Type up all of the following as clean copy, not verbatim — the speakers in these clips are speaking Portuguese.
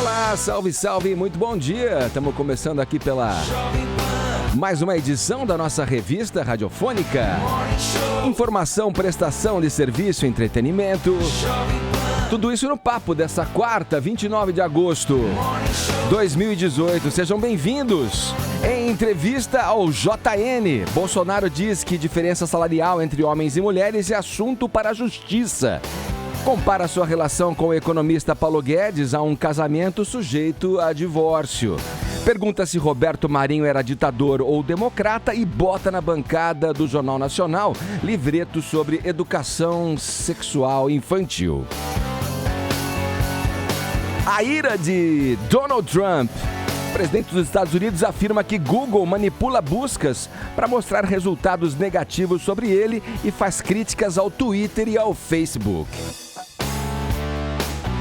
Olá, salve, salve, muito bom dia. Estamos começando aqui pela mais uma edição da nossa revista radiofônica. Informação, prestação de serviço, entretenimento. Tudo isso no papo dessa quarta, 29 de agosto, 2018. Sejam bem-vindos. Em entrevista ao JN, Bolsonaro diz que diferença salarial entre homens e mulheres é assunto para a justiça. Compara sua relação com o economista Paulo Guedes a um casamento sujeito a divórcio. Pergunta se Roberto Marinho era ditador ou democrata e bota na bancada do Jornal Nacional livreto sobre educação sexual infantil. A ira de Donald Trump. O presidente dos Estados Unidos afirma que Google manipula buscas para mostrar resultados negativos sobre ele e faz críticas ao Twitter e ao Facebook.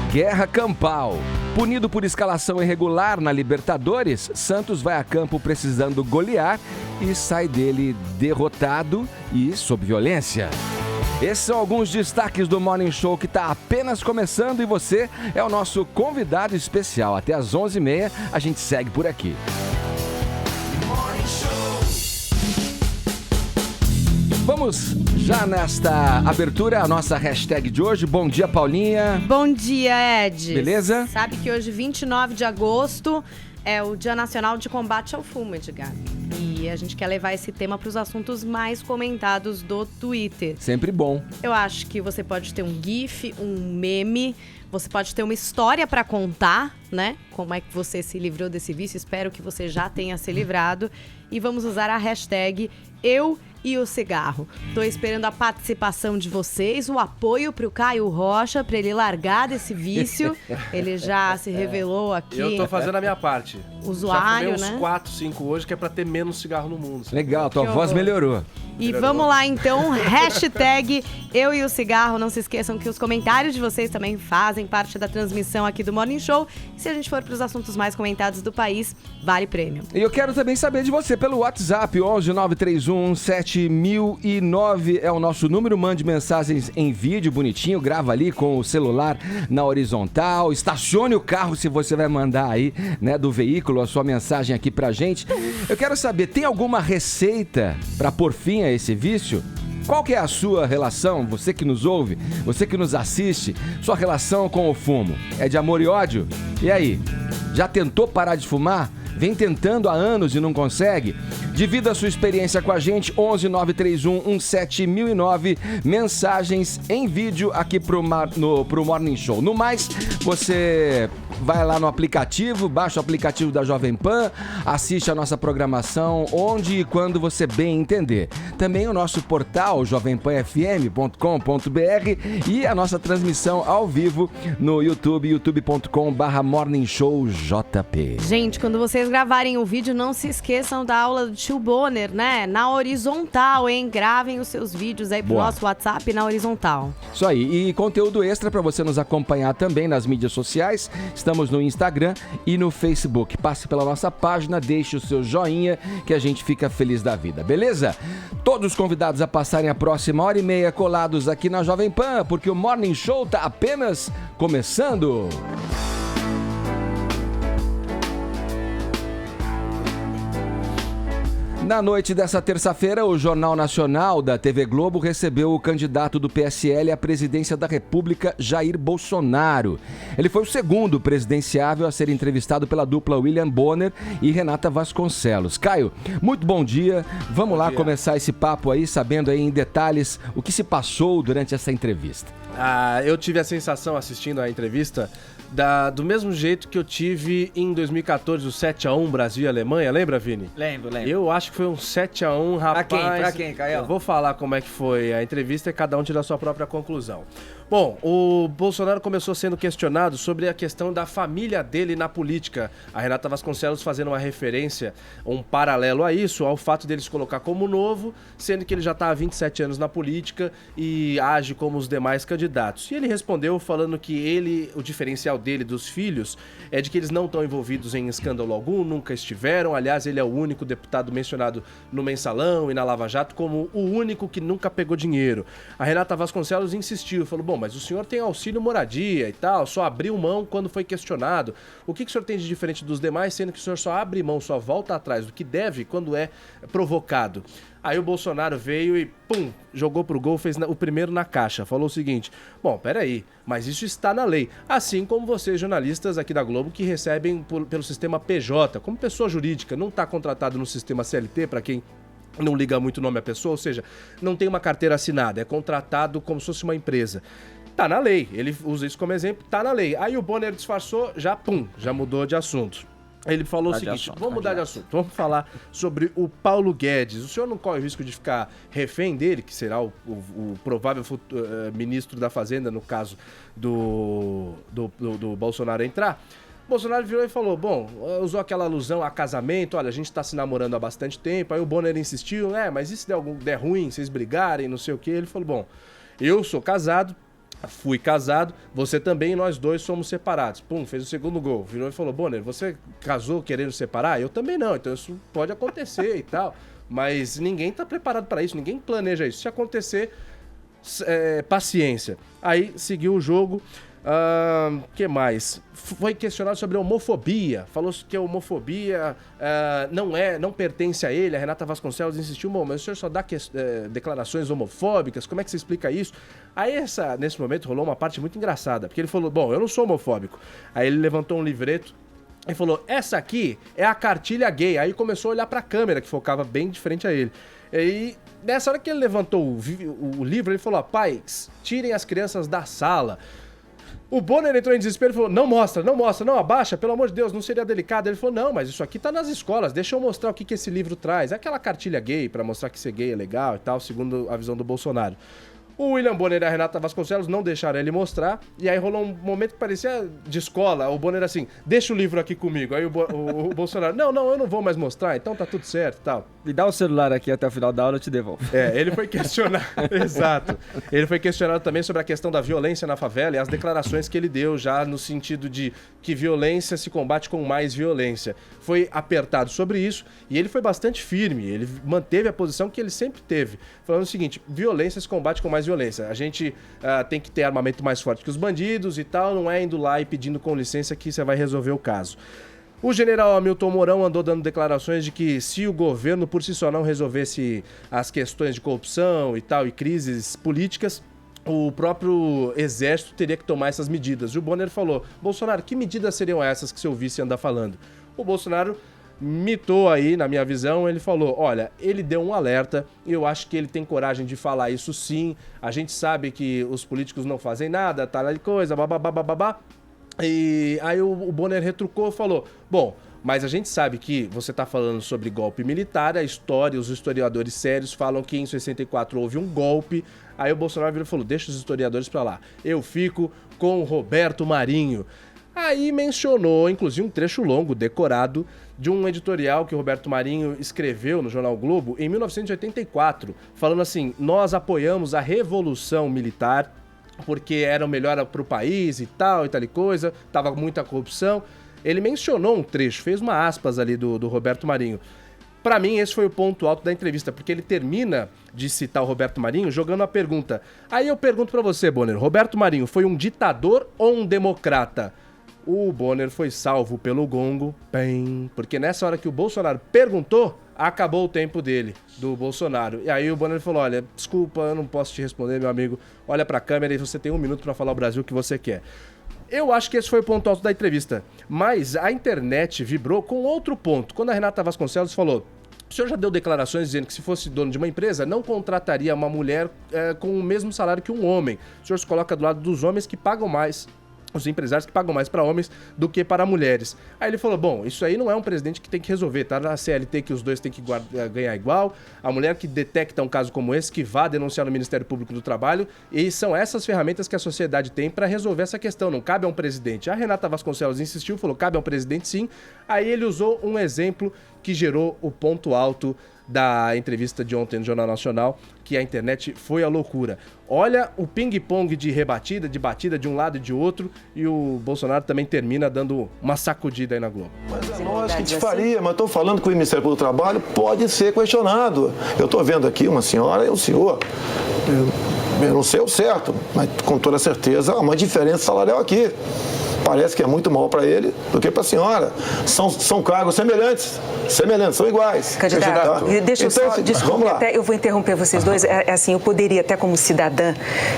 Guerra campal. Punido por escalação irregular na Libertadores, Santos vai a campo precisando golear e sai dele derrotado e sob violência. Esses são alguns destaques do Morning Show que está apenas começando e você é o nosso convidado especial. Até às 11h30 a gente segue por aqui. Vamos já nesta abertura, a nossa hashtag de hoje. Bom dia, Paulinha. Bom dia, Ed. Beleza? Sabe que hoje, 29 de agosto, é o Dia Nacional de Combate ao Fumo, Edgar. E a gente quer levar esse tema para os assuntos mais comentados do Twitter. Sempre bom. Eu acho que você pode ter um GIF, um meme, você pode ter uma história para contar, né? Como é que você se livrou desse vício? Espero que você já tenha se livrado. E vamos usar a hashtag Eu e o Cigarro. Tô esperando a participação de vocês, o apoio pro Caio Rocha, pra ele largar desse vício. Ele já se revelou aqui. Eu tô fazendo a minha parte. Usuário, já fumei uns 4, 5 hoje, que é pra ter menos cigarro no mundo. Legal, tua voz melhorou. E vamos lá então, hashtag Eu e o Cigarro. Não se esqueçam que os comentários de vocês também fazem parte da transmissão aqui do Morning Show. Se a gente for pros assuntos mais comentados do país, vale prêmio. E eu quero também saber de você pelo WhatsApp, 11 931 7009 é o nosso número. Mande mensagens em vídeo bonitinho, grava ali com o celular na horizontal, estacione o carro se você vai mandar aí, né, do veículo a sua mensagem aqui pra gente. Eu quero saber, tem alguma receita pra pôr fim a esse vício? Qual que é a sua relação, você que nos ouve, você que nos assiste, sua relação com o fumo? É de amor e ódio? E aí, já tentou parar de fumar? Vem tentando há anos e não consegue? Divida a sua experiência com a gente, 11 931 17009, mensagens em vídeo aqui pro Morning Show. No mais, você vai lá no aplicativo, baixa o aplicativo da Jovem Pan, assiste a nossa programação onde e quando você bem entender. Também o nosso portal jovempanfm.com.br e a nossa transmissão ao vivo no YouTube, youtube.com/morningshowjp. Gente, quando vocês gravarem o vídeo, não se esqueçam da aula do tio Bonner, né? Na horizontal, hein? Gravem os seus vídeos aí pro nosso WhatsApp na horizontal. Isso aí. E conteúdo extra para você nos acompanhar também nas mídias sociais. Estamos no Instagram e no Facebook. Passe pela nossa página, deixe o seu joinha que a gente fica feliz da vida, beleza? Todos convidados a passarem a próxima hora e meia colados aqui na Jovem Pan, porque o Morning Show tá apenas começando. Na noite dessa terça-feira, o Jornal Nacional da TV Globo recebeu o candidato do PSL à presidência da República, Jair Bolsonaro. Ele foi o segundo presidenciável a ser entrevistado pela dupla William Bonner e Renata Vasconcelos. Caio, muito bom dia. Vamos lá começar esse papo aí, sabendo aí em detalhes o que se passou durante essa entrevista. Eu tive a sensação, assistindo a entrevista, do mesmo jeito que eu tive em 2014, o 7-1 Brasil e Alemanha. Lembra, Vini? Lembro. Eu acho que foi um 7-1, rapaz. Pra quem, Caio? Eu vou falar como é que foi a entrevista e cada um tira a sua própria conclusão. Bom, o Bolsonaro começou sendo questionado sobre a questão da família dele na política. A Renata Vasconcelos fazendo uma referência, um paralelo a isso, ao fato dele se colocar como novo, sendo que ele já está há 27 anos na política e age como os demais candidatos. E ele respondeu falando que o diferencial dele, dos filhos, é de que eles não estão envolvidos em escândalo algum, nunca estiveram. Aliás, ele é o único deputado mencionado no Mensalão e na Lava Jato como o único que nunca pegou dinheiro. A Renata Vasconcelos insistiu, falou, bom, bom, mas o senhor tem auxílio moradia e tal, só abriu mão quando foi questionado. O que o senhor tem de diferente dos demais, sendo que o senhor só abre mão, só volta atrás do que deve quando é provocado? Aí o Bolsonaro veio e, pum, jogou pro gol, fez o primeiro na caixa. Falou o seguinte: bom, peraí, mas isso está na lei. Assim como vocês, jornalistas aqui da Globo, que recebem pelo sistema PJ, como pessoa jurídica, não está contratado no sistema CLT, para quem não liga muito o nome à pessoa, ou seja, não tem uma carteira assinada, é contratado como se fosse uma empresa. Tá na lei, ele usa isso como exemplo, tá na lei. Aí o Bonner disfarçou, já mudou de assunto. Ele falou o seguinte: vamos mudar de assunto, vamos falar sobre o Paulo Guedes. O senhor não corre o risco de ficar refém dele, que será o provável ministro da Fazenda, no caso do Bolsonaro entrar? Bolsonaro virou e falou, bom, usou aquela alusão a casamento, olha, a gente tá se namorando há bastante tempo. Aí o Bonner insistiu, mas e se der ruim, vocês brigarem, não sei o quê? Ele falou, bom, eu sou casado, fui casado, você também, e nós dois somos separados. Pum, fez o segundo gol. Virou e falou, Bonner, você casou querendo separar? Eu também não, então isso pode acontecer e tal. Mas ninguém tá preparado para isso, ninguém planeja isso. Se acontecer, paciência. Aí seguiu o jogo. Que mais? Foi questionado sobre a homofobia. Falou que a homofobia não pertence a ele. A Renata Vasconcelos insistiu, bom, mas o senhor só dá declarações homofóbicas, como é que você explica isso? Aí nesse momento rolou uma parte muito engraçada, porque ele falou, bom, eu não sou homofóbico. Aí ele levantou um livreto e falou, essa aqui é a cartilha gay. Aí começou a olhar pra câmera, que focava bem de frente a ele. E nessa hora que ele levantou o livro, ele falou, pais, tirem as crianças da sala. O Bonner entrou em desespero e falou, não mostra, não abaixa, pelo amor de Deus, não seria delicado. Ele falou, não, mas isso aqui tá nas escolas, deixa eu mostrar o que esse livro traz. É aquela cartilha gay, pra mostrar que ser gay é legal e tal, segundo a visão do Bolsonaro. O William Bonner e a Renata Vasconcelos não deixaram ele mostrar, e aí rolou um momento que parecia de escola, o Bonner assim, deixa o livro aqui comigo. Aí o Bolsonaro, não, eu não vou mais mostrar, então tá tudo certo e tal. Me dá o celular aqui até o final da aula, eu te devolvo. Ele foi questionado, exato. Ele foi questionado também sobre a questão da violência na favela e as declarações que ele deu já no sentido de que violência se combate com mais violência. Foi apertado sobre isso e ele foi bastante firme, ele manteve a posição que ele sempre teve, falando o seguinte, violência se combate com mais violência. A gente tem que ter armamento mais forte que os bandidos e tal, não é indo lá e pedindo com licença que você vai resolver o caso. O general Hamilton Mourão andou dando declarações de que se o governo por si só não resolvesse as questões de corrupção e tal, e crises políticas, o próprio exército teria que tomar essas medidas. E o Bonner falou, Bolsonaro, que medidas seriam essas que seu vice anda falando? O Bolsonaro mitou aí, na minha visão, ele falou, olha, ele deu um alerta, eu acho que ele tem coragem de falar isso sim, a gente sabe que os políticos não fazem nada, tal coisa, babá. E aí o Bonner retrucou e falou, bom, mas a gente sabe que você está falando sobre golpe militar, a história, os historiadores sérios falam que em 64 houve um golpe. Aí o Bolsonaro virou e falou, deixa os historiadores para lá, eu fico com o Roberto Marinho. Aí mencionou, inclusive, um trecho longo, decorado, de um editorial que o Roberto Marinho escreveu no Jornal Globo em 1984, falando assim, nós apoiamos a Revolução Militar, porque era o melhor para o país e tal e coisa, tava muita corrupção. Ele mencionou um trecho, fez uma aspas ali do Roberto Marinho. Para mim, esse foi o ponto alto da entrevista, porque ele termina de citar o Roberto Marinho jogando a pergunta. Aí eu pergunto para você, Bonner, Roberto Marinho foi um ditador ou um democrata? O Bonner foi salvo pelo gongo, bem, porque nessa hora que o Bolsonaro perguntou, acabou o tempo dele, do Bolsonaro. E aí o Bonner falou, olha, desculpa, eu não posso te responder, meu amigo, olha pra câmera e você tem 1 minuto pra falar o Brasil que você quer. Eu acho que esse foi o ponto alto da entrevista, mas a internet vibrou com outro ponto. Quando a Renata Vasconcelos falou, o senhor já deu declarações dizendo que se fosse dono de uma empresa, não contrataria uma mulher com o mesmo salário que um homem. O senhor se coloca do lado dos homens que pagam mais, os empresários que pagam mais para homens do que para mulheres. Aí ele falou, bom, isso aí não é um presidente que tem que resolver, tá na CLT que os dois têm que ganhar igual, a mulher que detecta um caso como esse, que vá denunciar no Ministério Público do Trabalho, e são essas ferramentas que a sociedade tem para resolver essa questão, não cabe a um presidente. A Renata Vasconcelos insistiu, falou, cabe a um presidente sim, aí ele usou um exemplo que gerou o ponto alto da entrevista de ontem no Jornal Nacional, que a internet foi a loucura. Olha o ping-pong de rebatida, de batida de um lado e de outro, e o Bolsonaro também termina dando uma sacudida aí na Globo. Mas é nós que te faria, mas estou falando que o Ministério Público do Trabalho pode ser questionado. Eu estou vendo aqui uma senhora e um senhor. eu não sei o certo, mas com toda certeza há uma diferença salarial aqui. Parece que é muito maior para ele do que para a senhora. São cargos semelhantes, são iguais. Candidato, deixa eu então, só, desculpe, eu vou interromper vocês dois. Assim, eu poderia até como cidadã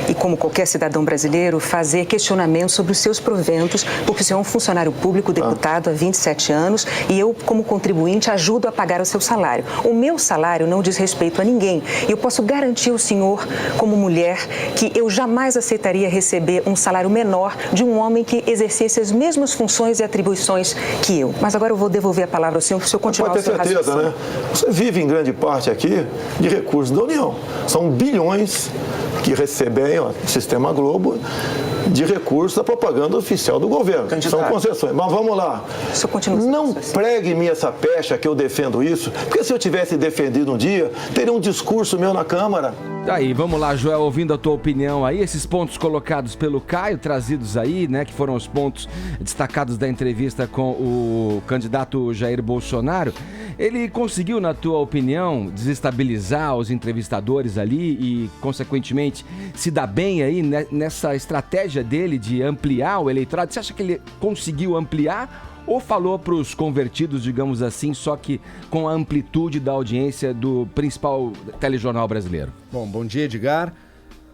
e como qualquer cidadão brasileiro fazer questionamentos sobre os seus proventos, porque o senhor é um funcionário público, deputado há 27 anos, e eu, como contribuinte, ajudo a pagar o seu salário. O meu salário não diz respeito a ninguém. E eu posso garantir ao senhor, como mulher, que eu jamais aceitaria receber um salário menor de um homem que exercesse as mesmas funções e atribuições que eu. Mas agora eu vou devolver a palavra ao senhor para o senhor continuar o seu raciocínio. Pode ter certeza, né? Você vive em grande parte aqui de recursos da União. São bilhões que recebem o Sistema Globo de recursos da propaganda oficial do governo. São concessões. Mas vamos lá. Não pregue-me essa pecha que eu defendo isso, porque se eu tivesse defendido um dia, teria um discurso meu na Câmara. Aí, vamos lá, Joel, ouvindo a tua opinião aí, esses pontos colocados pelo Caio, trazidos aí, né, que foram os pontos destacados da entrevista com o candidato Jair Bolsonaro, ele conseguiu, na tua opinião, desestabilizar os entrevistadores ali e, consequentemente, se dar bem aí nessa estratégia dele de ampliar o eleitorado? Você acha que ele conseguiu ampliar ou falou para os convertidos, digamos assim, só que com a amplitude da audiência do principal telejornal brasileiro? Bom dia, Edgar.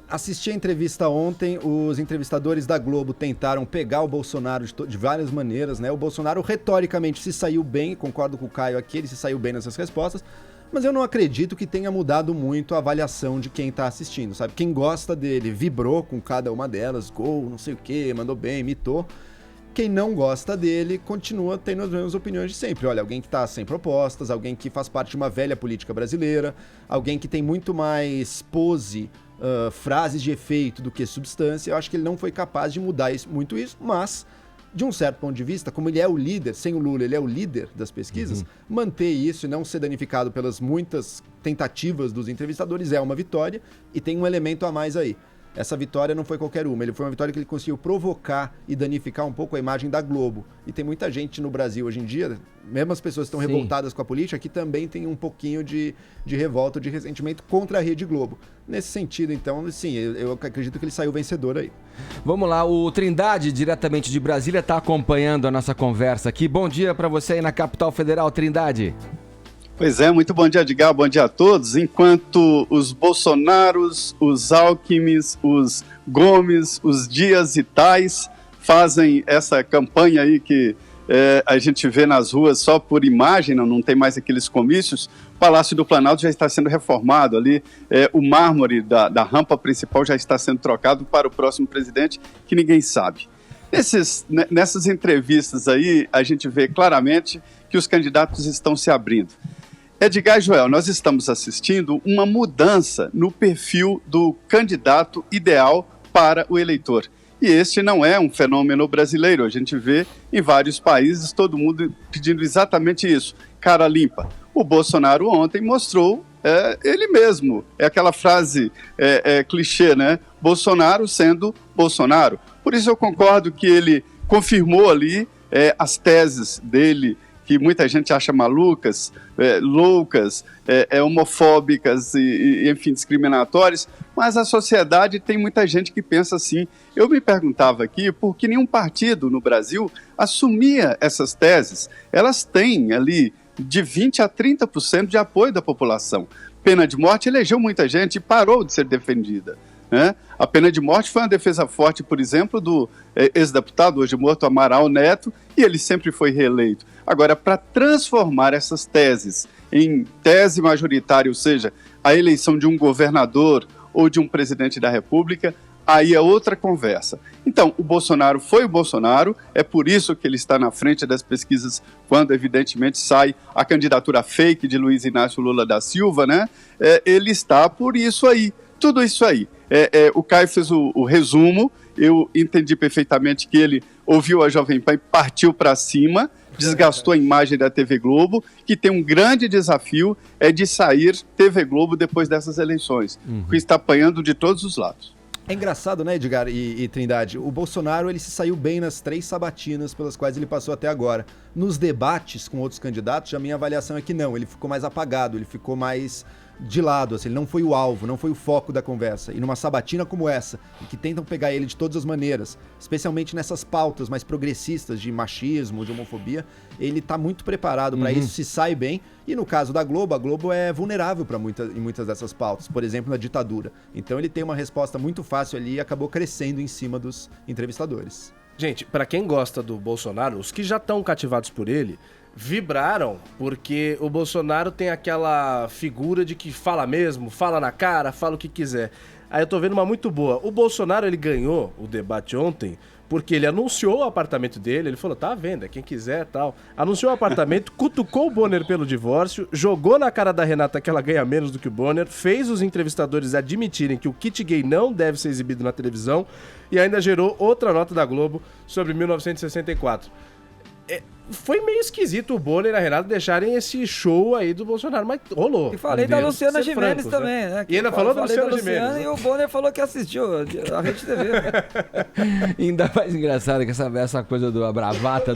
Assisti a entrevista ontem, os entrevistadores da Globo tentaram pegar o Bolsonaro de várias maneiras, né? O Bolsonaro retoricamente se saiu bem, concordo com o Caio aqui, ele se saiu bem nessas respostas, mas eu não acredito que tenha mudado muito a avaliação de quem está assistindo, sabe? Quem gosta dele vibrou com cada uma delas, gol, não sei o quê, mandou bem, imitou. Quem não gosta dele continua tendo as mesmas opiniões de sempre. Olha, alguém que está sem propostas, alguém que faz parte de uma velha política brasileira, alguém que tem muito mais pose, frases de efeito do que substância. Eu acho que ele não foi capaz de mudar muito isso, mas, de um certo ponto de vista, como ele é o líder, sem o Lula ele é o líder das pesquisas, manter isso e não ser danificado pelas muitas tentativas dos entrevistadores é uma vitória e tem um elemento a mais aí. Essa vitória não foi qualquer uma, foi uma vitória que ele conseguiu provocar e danificar um pouco a imagem da Globo. E tem muita gente no Brasil hoje em dia, mesmo as pessoas que estão revoltadas com a política, que também tem um pouquinho de revolta, de ressentimento contra a Rede Globo. Nesse sentido, então, sim, eu acredito que ele saiu vencedor aí. Vamos lá, o Trindade, diretamente de Brasília, está acompanhando a nossa conversa aqui. Bom dia para você aí na capital federal, Trindade. Pois é, muito bom dia, Edgar, bom dia a todos. Enquanto os Bolsonaros, os Alckmins, os Gomes, os Dias e Tais fazem essa campanha aí que a gente vê nas ruas só por imagem, não tem mais aqueles comícios, o Palácio do Planalto já está sendo reformado ali, o mármore da rampa principal já está sendo trocado para o próximo presidente, que ninguém sabe. Nessas entrevistas aí, a gente vê claramente que os candidatos estão se abrindo. Edgar e Joel, nós estamos assistindo uma mudança no perfil do candidato ideal para o eleitor. E este não é um fenômeno brasileiro, a gente vê em vários países todo mundo pedindo exatamente isso, cara limpa. O Bolsonaro ontem mostrou ele mesmo, é aquela frase clichê, né? Bolsonaro sendo Bolsonaro. Por isso eu concordo que ele confirmou ali as teses dele, que muita gente acha malucas, loucas, homofóbicas e, enfim, discriminatórias, mas a sociedade tem muita gente que pensa assim. Eu me perguntava aqui por que nenhum partido no Brasil assumia essas teses. Elas têm ali de 20% a 30% de apoio da população. Pena de morte elegeu muita gente e parou de ser defendida. A pena de morte foi uma defesa forte, por exemplo, do ex-deputado, hoje morto, Amaral Neto, e ele sempre foi reeleito. Agora, para transformar essas teses em tese majoritária, ou seja, a eleição de um governador ou de um presidente da República, aí é outra conversa. Então, o Bolsonaro foi o Bolsonaro, é por isso que ele está na frente das pesquisas quando, evidentemente, sai a candidatura fake de Luiz Inácio Lula da Silva, né? Ele está por isso aí, tudo isso aí. O Caio fez o resumo, eu entendi perfeitamente que ele ouviu a Jovem Pan e partiu para cima, desgastou a imagem da TV Globo, que tem um grande desafio, de sair TV Globo depois dessas eleições, que está apanhando de todos os lados. É engraçado, né, Edgar e Trindade? O Bolsonaro, ele se saiu bem nas 3 sabatinas pelas quais ele passou até agora. Nos debates com outros candidatos, a minha avaliação é que não, ele ficou mais apagado, ele ficou mais de lado, assim, ele não foi o alvo, não foi o foco da conversa. E numa sabatina como essa, em que tentam pegar ele de todas as maneiras, especialmente nessas pautas mais progressistas de machismo, de homofobia, ele tá muito preparado para isso, se sai bem. E no caso da Globo, a Globo é vulnerável em muitas dessas pautas, por exemplo, na ditadura. Então ele tem uma resposta muito fácil ali e acabou crescendo em cima dos entrevistadores. Gente, pra quem gosta do Bolsonaro, os que já estão cativados por ele, vibraram, porque o Bolsonaro tem aquela figura de que fala mesmo, fala na cara, fala o que quiser. Aí eu tô vendo uma muito boa. O Bolsonaro, ele ganhou o debate ontem porque ele anunciou o apartamento dele, ele falou, tá à venda, quem quiser e tal. Anunciou o apartamento, cutucou o Bonner pelo divórcio, jogou na cara da Renata que ela ganha menos do que o Bonner, fez os entrevistadores admitirem que o kit gay não deve ser exibido na televisão e ainda gerou outra nota da Globo sobre 1964. Foi meio esquisito o Bonner e a Renata deixarem esse show aí do Bolsonaro, mas rolou. E falei da Luciana Gimenez também, né? E ainda falou da Luciana Gimenez. E o Bonner falou que assistiu a Rede TV. Ainda mais engraçado que essa coisa da bravata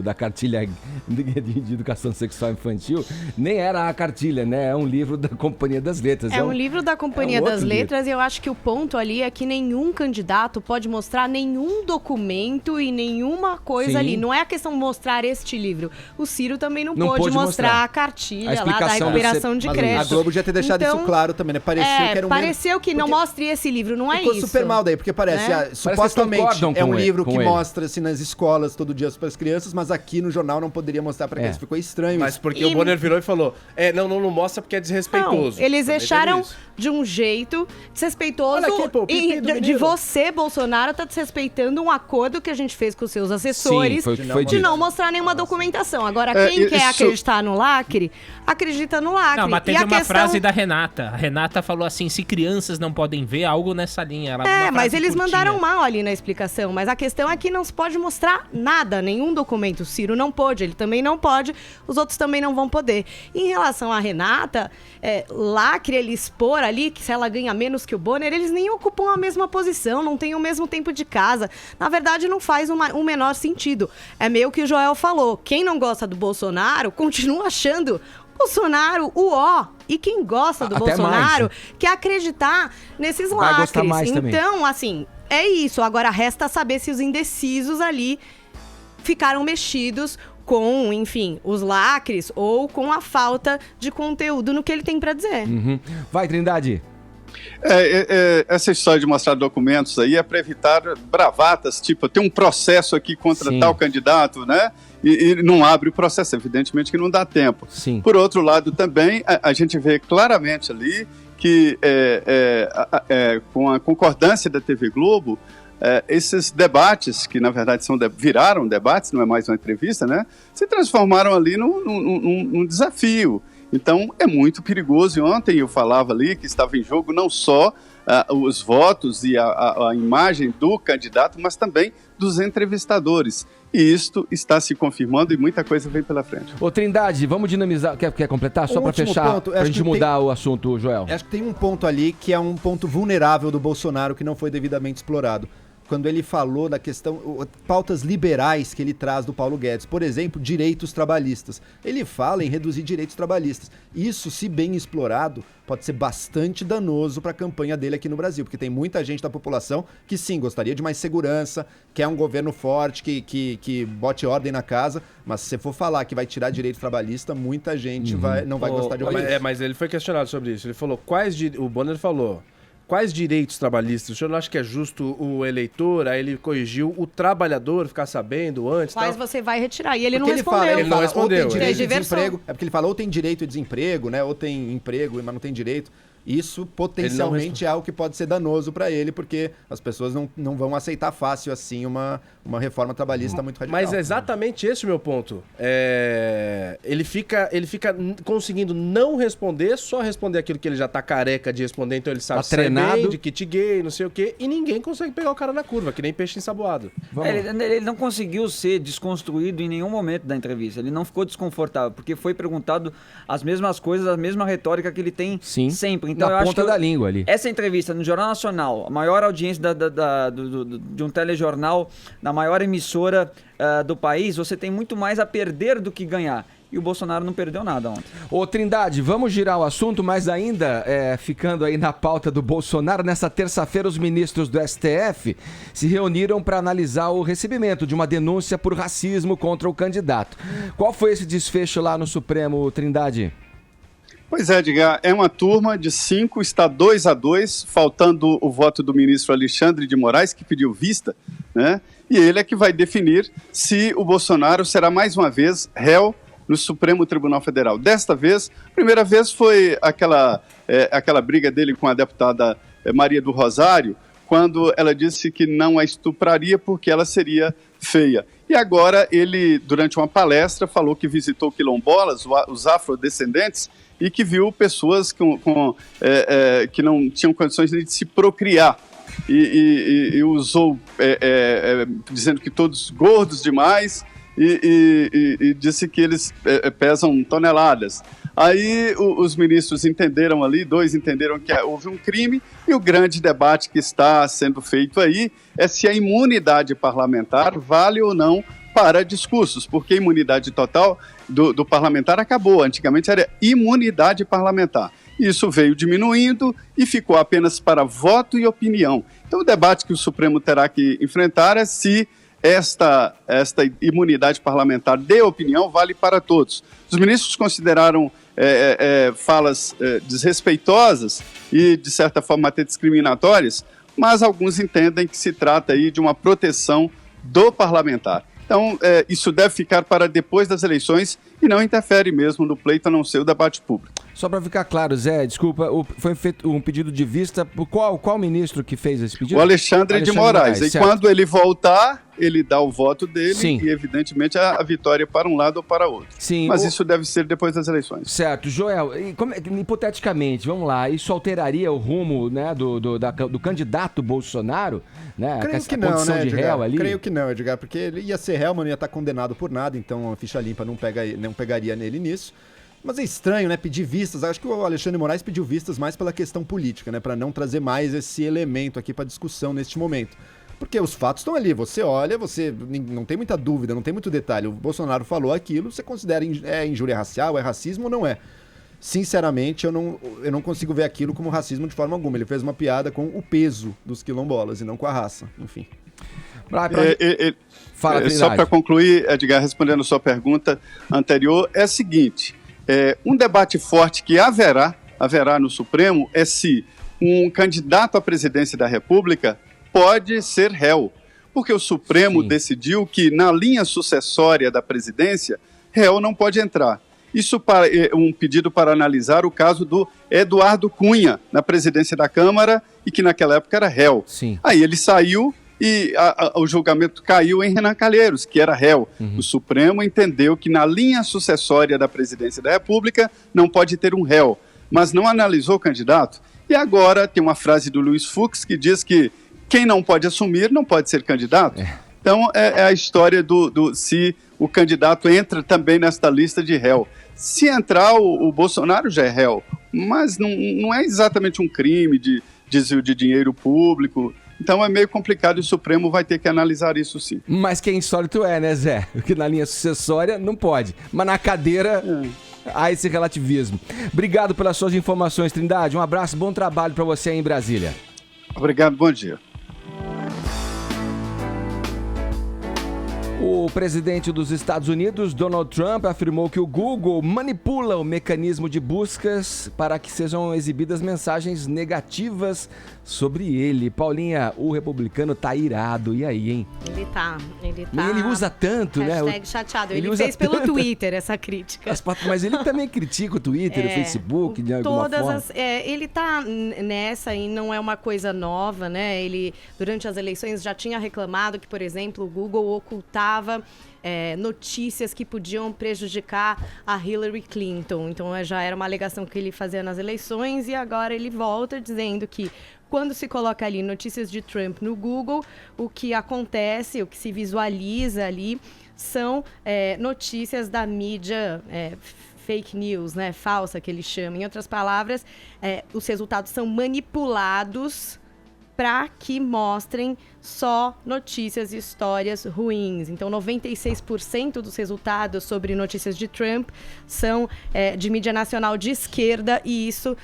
da cartilha de educação sexual infantil nem era a cartilha, né? É um livro da Companhia das Letras. É um livro da Companhia das Letras e eu acho que o ponto ali é que nenhum candidato pode mostrar nenhum documento e nenhuma coisa ali. Não é a questão de mostrar este livro. O Ciro também não pôde mostrar a cartilha lá da recuperação de crédito. A Globo já ter deixado isso claro também, né? Pareceu que não mostre esse livro, não é isso. Ficou super mal daí, porque parece, supostamente é um livro que mostra-se nas escolas todo dia para as crianças, mas aqui no jornal não poderia mostrar para crianças. Ficou estranho mas isso. Mas porque o Bonner virou e falou, não mostra porque é desrespeitoso. Não, eles deixaram de um jeito desrespeitoso. De você, Bolsonaro, tá desrespeitando um acordo que a gente fez com os seus assessores de não mostrar nenhuma documentação. Agora, quem quer acreditar no lacre, acredita no lacre. Não, mas teve uma frase da Renata. A Renata falou assim, se crianças não podem ver, algo nessa linha. Mas eles mandaram mal ali na explicação. Mas a questão é que não se pode mostrar nada, nenhum documento. O Ciro não pôde, ele também não pode, os outros também não vão poder. Em relação à Renata, lacre, ele expor ali que se ela ganha menos que o Bonner, eles nem ocupam a mesma posição, não têm o mesmo tempo de casa. Na verdade, não faz o menor sentido. É meio que o Joel falou, quem não gosta do Bolsonaro continua achando Bolsonaro o ó. E quem gosta do Bolsonaro quer acreditar nesses lacres. Vai gostar mais também. Então, assim, é isso. Agora resta saber se os indecisos ali ficaram mexidos com, enfim, os lacres ou com a falta de conteúdo no que ele tem pra dizer. Vai, Trindade. Essa história de mostrar documentos aí é para evitar bravatas, tipo, tem um processo aqui contra tal candidato, né? E não abre o processo, evidentemente que não dá tempo. Sim. Por outro lado, também, a gente vê claramente ali que, com a concordância da TV Globo, esses debates, que na verdade viraram debates, não é mais uma entrevista, né? Se transformaram ali num desafio. Então, é muito perigoso. E ontem eu falava ali que estava em jogo não só os votos e a imagem do candidato, mas também dos entrevistadores. E isto está se confirmando e muita coisa vem pela frente. Ô, Trindade, vamos dinamizar. Quer completar? Só para fechar, para a gente mudar o assunto, Joel. Acho que tem um ponto ali que é um ponto vulnerável do Bolsonaro que não foi devidamente explorado. Quando ele falou da questão, pautas liberais que ele traz do Paulo Guedes, por exemplo, direitos trabalhistas. Ele fala em reduzir direitos trabalhistas. Isso, se bem explorado, pode ser bastante danoso para a campanha dele aqui no Brasil, porque tem muita gente da população que sim, gostaria de mais segurança, quer um governo forte, que bote ordem na casa, mas se você for falar que vai tirar direito trabalhista, muita gente não vai gostar de ouvir isso. Mas ele foi questionado sobre isso. Ele falou, o Bonner falou, quais direitos trabalhistas? O senhor não acha que é justo o eleitor, aí ele corrigiu, o trabalhador ficar sabendo antes? Quais você vai retirar? E ele porque não respondeu. Ele não respondeu. Ou tem direito de desemprego, porque ele fala ou tem direito de desemprego, né? Ou tem emprego, mas não tem direito. Isso potencialmente é algo que pode ser danoso para ele, porque as pessoas não vão aceitar fácil assim uma reforma trabalhista muito radical. Mas é exatamente esse o meu ponto. Ele fica conseguindo não responder, só responder aquilo que ele já tá careca de responder, então ele sabe bem de kit gay, não sei o quê, e ninguém consegue pegar o cara na curva, que nem peixe ensaboado. Ele não conseguiu ser desconstruído em nenhum momento da entrevista, ele não ficou desconfortável, porque foi perguntado as mesmas coisas, a mesma retórica que ele tem sempre. Então, na ponta da língua ali. Essa entrevista no Jornal Nacional, a maior audiência de um telejornal, na maior emissora do país, você tem muito mais a perder do que ganhar. e o Bolsonaro não perdeu nada ontem. Ô Trindade, vamos girar o assunto, mas ainda ficando aí na pauta do Bolsonaro, nessa terça-feira os ministros do STF se reuniram para analisar o recebimento de uma denúncia por racismo contra o candidato. Qual foi esse desfecho lá no Supremo, Trindade? Pois é, Edgar, é uma turma de 5, está 2-2, faltando o voto do ministro Alexandre de Moraes, que pediu vista, né? E ele é que vai definir se o Bolsonaro será mais uma vez réu no Supremo Tribunal Federal. Desta vez, a primeira vez foi aquela briga dele com a deputada Maria do Rosário, quando ela disse que não a estupraria porque ela seria feia. E agora ele, durante uma palestra, falou que visitou quilombolas, os afrodescendentes, e que viu pessoas que não tinham condições de se procriar. E usou, dizendo que todos gordos demais, e disse que eles pesam toneladas. Aí os ministros entenderam ali, 2 entenderam que houve um crime, e o grande debate que está sendo feito aí é se a imunidade parlamentar vale ou não para discursos, porque a imunidade total do parlamentar acabou. Antigamente era imunidade parlamentar. Isso veio diminuindo e ficou apenas para voto e opinião. Então o debate que o Supremo terá que enfrentar é se esta imunidade parlamentar de opinião vale para todos. Os ministros consideraram falas desrespeitosas e, de certa forma, até discriminatórias, mas alguns entendem que se trata aí de uma proteção do parlamentar. Então, isso deve ficar para depois das eleições e não interfere mesmo no pleito, a não ser o debate público. Só para ficar claro, Zé, desculpa, foi feito um pedido de vista por qual ministro que fez esse pedido? O Alexandre de Moraes. E certo. Quando ele voltar, ele dá o voto dele. Sim. E, evidentemente, a vitória para um lado ou para outro. Sim. Mas isso deve ser depois das eleições. Certo. Joel, hipoteticamente, vamos lá, isso alteraria o rumo, né, do candidato Bolsonaro? Né, Creio que não, né, Edgar? Creio que não, Edgar, porque ele ia ser réu, mas não ia estar condenado por nada, então a ficha limpa não pegaria nele nisso. Mas é estranho, né, pedir vistas. Acho que o Alexandre de Moraes pediu vistas mais pela questão política, né, para não trazer mais esse elemento aqui para discussão neste momento. Porque os fatos estão ali, você olha, você não tem muita dúvida, não tem muito detalhe. O Bolsonaro falou aquilo, você considera injúria racial, é racismo ou não é? Sinceramente, eu não consigo ver aquilo como racismo de forma alguma. Ele fez uma piada com o peso dos quilombolas e não com a raça, enfim. Fala, só para concluir, Edgar, respondendo a sua pergunta anterior, é o seguinte, um debate forte que haverá no Supremo é se um candidato à presidência da República pode ser réu, porque o Supremo decidiu que na linha sucessória da presidência, réu não pode entrar. Isso é um pedido para analisar o caso do Eduardo Cunha, na presidência da Câmara, e que naquela época era réu. Sim. Aí ele saiu e o julgamento caiu em Renan Calheiros, que era réu. O Supremo entendeu que na linha sucessória da presidência da República não pode ter um réu, mas não analisou o candidato. E agora tem uma frase do Luiz Fux que diz que quem não pode assumir não pode ser candidato. Então é a história se o candidato entra também nesta lista de réu. Se entrar, o Bolsonaro já é réu, mas não é exatamente um crime de desvio de dinheiro público. Então é meio complicado e o Supremo vai ter que analisar isso sim. Mas que insólito né, Zé? Porque na linha sucessória não pode, mas na cadeira há esse relativismo. Obrigado pelas suas informações, Trindade. Um abraço, bom trabalho para você aí em Brasília. Obrigado, bom dia. O presidente dos Estados Unidos, Donald Trump, afirmou que o Google manipula o mecanismo de buscas para que sejam exibidas mensagens negativas sobre ele. Paulinha, o republicano tá irado. E aí, hein? Ele tá. E ele usa tanto, hashtag né? chateado. Ele fez pelo Twitter essa crítica. Mas ele também critica o Twitter, o Facebook, de alguma forma. Ele tá nessa e não é uma coisa nova, né? Ele, durante as eleições, já tinha reclamado que, por exemplo, o Google ocultava notícias que podiam prejudicar a Hillary Clinton. Então, já era uma alegação que ele fazia nas eleições e agora ele volta dizendo que quando se coloca ali notícias de Trump no Google, o que acontece, o que se visualiza ali são notícias da mídia fake news, né, falsa que ele chama. Em outras palavras, os resultados são manipulados para que mostrem só notícias e histórias ruins. Então, 96% dos resultados sobre notícias de Trump são de mídia nacional de esquerda, e isso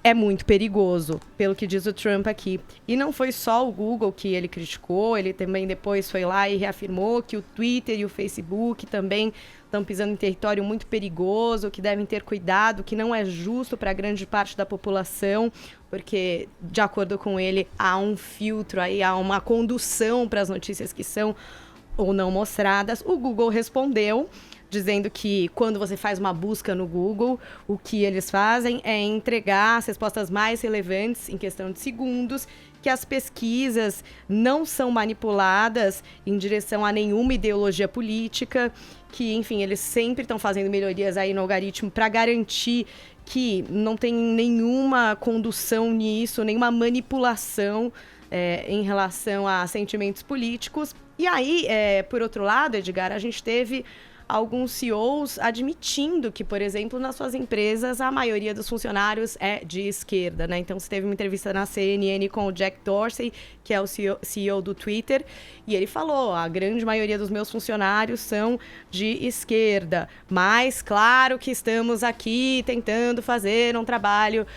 é muito perigoso, pelo que diz o Trump aqui. E não foi só o Google que ele criticou, ele também depois foi lá e reafirmou que o Twitter e o Facebook também estão pisando em território muito perigoso, que devem ter cuidado, que não é justo para grande parte da população, porque, de acordo com ele, há um filtro aí, há uma condução para as notícias que são ou não mostradas. O Google respondeu, dizendo que quando você faz uma busca no Google, o que eles fazem é entregar as respostas mais relevantes em questão de segundos, que as pesquisas não são manipuladas em direção a nenhuma ideologia política, que, enfim, eles sempre estão fazendo melhorias aí no algoritmo para garantir que não tem nenhuma condução nisso, nenhuma manipulação em relação a sentimentos políticos. E aí, por outro lado, Edgar, a gente teve alguns CEOs admitindo que, por exemplo, nas suas empresas, a maioria dos funcionários é de esquerda, né? Então, você teve uma entrevista na CNN com o Jack Dorsey, que é o CEO do Twitter, e ele falou, a grande maioria dos meus funcionários são de esquerda, mas claro que estamos aqui tentando fazer um trabalho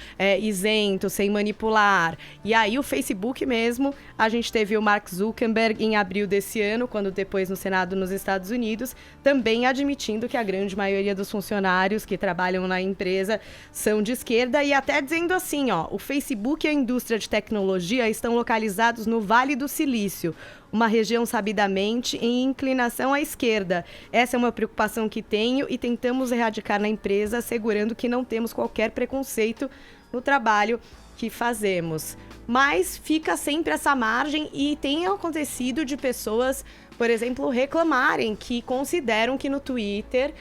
isento, sem manipular. E aí o Facebook mesmo, a gente teve o Mark Zuckerberg em abril desse ano, quando depois no Senado nos Estados Unidos, também admitindo que a grande maioria dos funcionários que trabalham na empresa são de esquerda, e até dizendo assim, ó, o Facebook e a indústria de tecnologia estão localizados no Vale do Silício, uma região sabidamente em inclinação à esquerda. Essa é uma preocupação que tenho e tentamos erradicar na empresa, assegurando que não temos qualquer preconceito no trabalho que fazemos. Mas fica sempre essa margem, e tem acontecido de pessoas, por exemplo, reclamarem que consideram que no Twitter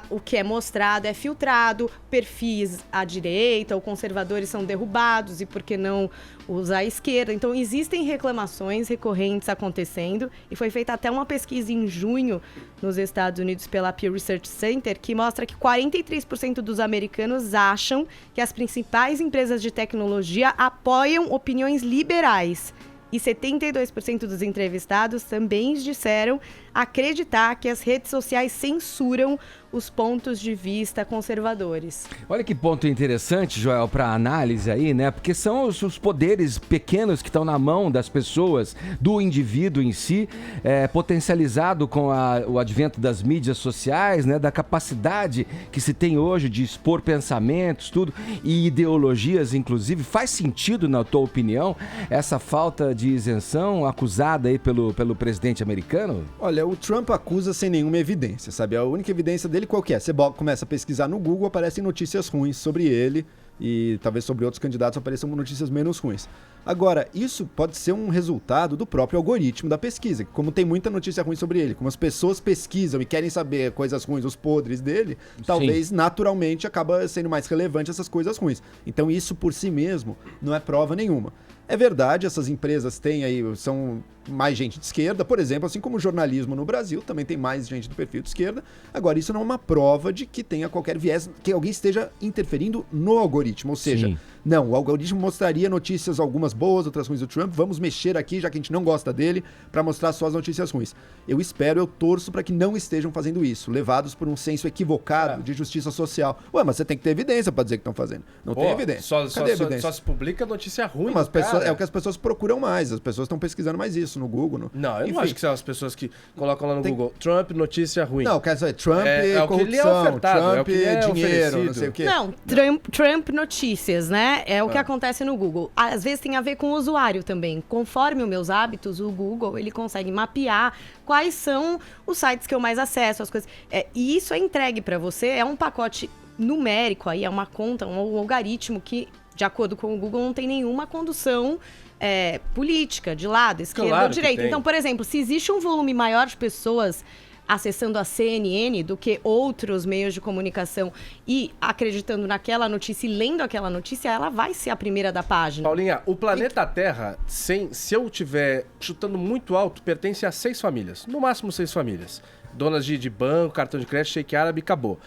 o que é mostrado é filtrado, perfis à direita ou conservadores são derrubados, e por que não usar a esquerda? Então, existem reclamações recorrentes acontecendo, e foi feita até uma pesquisa em junho nos Estados Unidos pela Pew Research Center, que mostra que 43% dos americanos acham que as principais empresas de tecnologia apoiam opiniões liberais. E 72% dos entrevistados também disseram acreditar que as redes sociais censuram os pontos de vista conservadores. Olha que ponto interessante, Joel, para análise aí, né? Porque são os poderes pequenos que estão na mão das pessoas, do indivíduo em si, potencializado com o advento das mídias sociais, né? Da capacidade que se tem hoje de expor pensamentos, tudo, e ideologias, inclusive. Faz sentido, na tua opinião, essa falta de isenção acusada aí pelo presidente americano? Olha, o Trump acusa sem nenhuma evidência, sabe? A única evidência dele qual que é? Você começa a pesquisar no Google, aparecem notícias ruins sobre ele, e talvez sobre outros candidatos apareçam notícias menos ruins. Agora, isso pode ser um resultado do próprio algoritmo da pesquisa. Como tem muita notícia ruim sobre ele, como as pessoas pesquisam e querem saber coisas ruins, os podres dele, talvez naturalmente acaba sendo mais relevante essas coisas ruins. Então isso por si mesmo não é prova nenhuma. É verdade, essas empresas têm aí, são mais gente de esquerda, por exemplo, assim como o jornalismo no Brasil também tem mais gente do perfil de esquerda. Agora, isso não é uma prova de que tenha qualquer viés, que alguém esteja interferindo no algoritmo, ou seja, não, o algoritmo mostraria notícias, algumas boas, outras ruins do Trump, vamos mexer aqui, já que a gente não gosta dele, para mostrar só as notícias ruins. Eu torço para que não estejam fazendo isso, levados por um senso equivocado de justiça social. Ué, mas você tem que ter evidência para dizer que estão fazendo. Não tem evidência. Cadê evidência? Só se publica notícia ruim. Mas é o que as pessoas procuram mais, as pessoas estão pesquisando mais isso no Google. Não, eu não acho que são as pessoas que colocam lá no Google, Trump, notícia ruim. Não, quer dizer, Trump, corrupção, Trump, dinheiro, não sei o quê. Não, Trump notícias, né? É o que acontece no Google. Às vezes tem a ver com o usuário também. Conforme os meus hábitos, o Google, ele consegue mapear quais são os sites que eu mais acesso, as coisas. E isso é entregue para você, é um pacote numérico aí, é uma conta, um algoritmo que, de acordo com o Google, não tem nenhuma condução política, de lado, esquerda ou direita. Então, por exemplo, se existe um volume maior de pessoas acessando a CNN do que outros meios de comunicação e acreditando naquela notícia e lendo aquela notícia, ela vai ser a primeira da página. Paulinha, o planeta Terra, se eu estiver chutando muito alto, pertence a 6 famílias. No máximo 6 famílias. Donas de banco, cartão de crédito, shake árabe, acabou.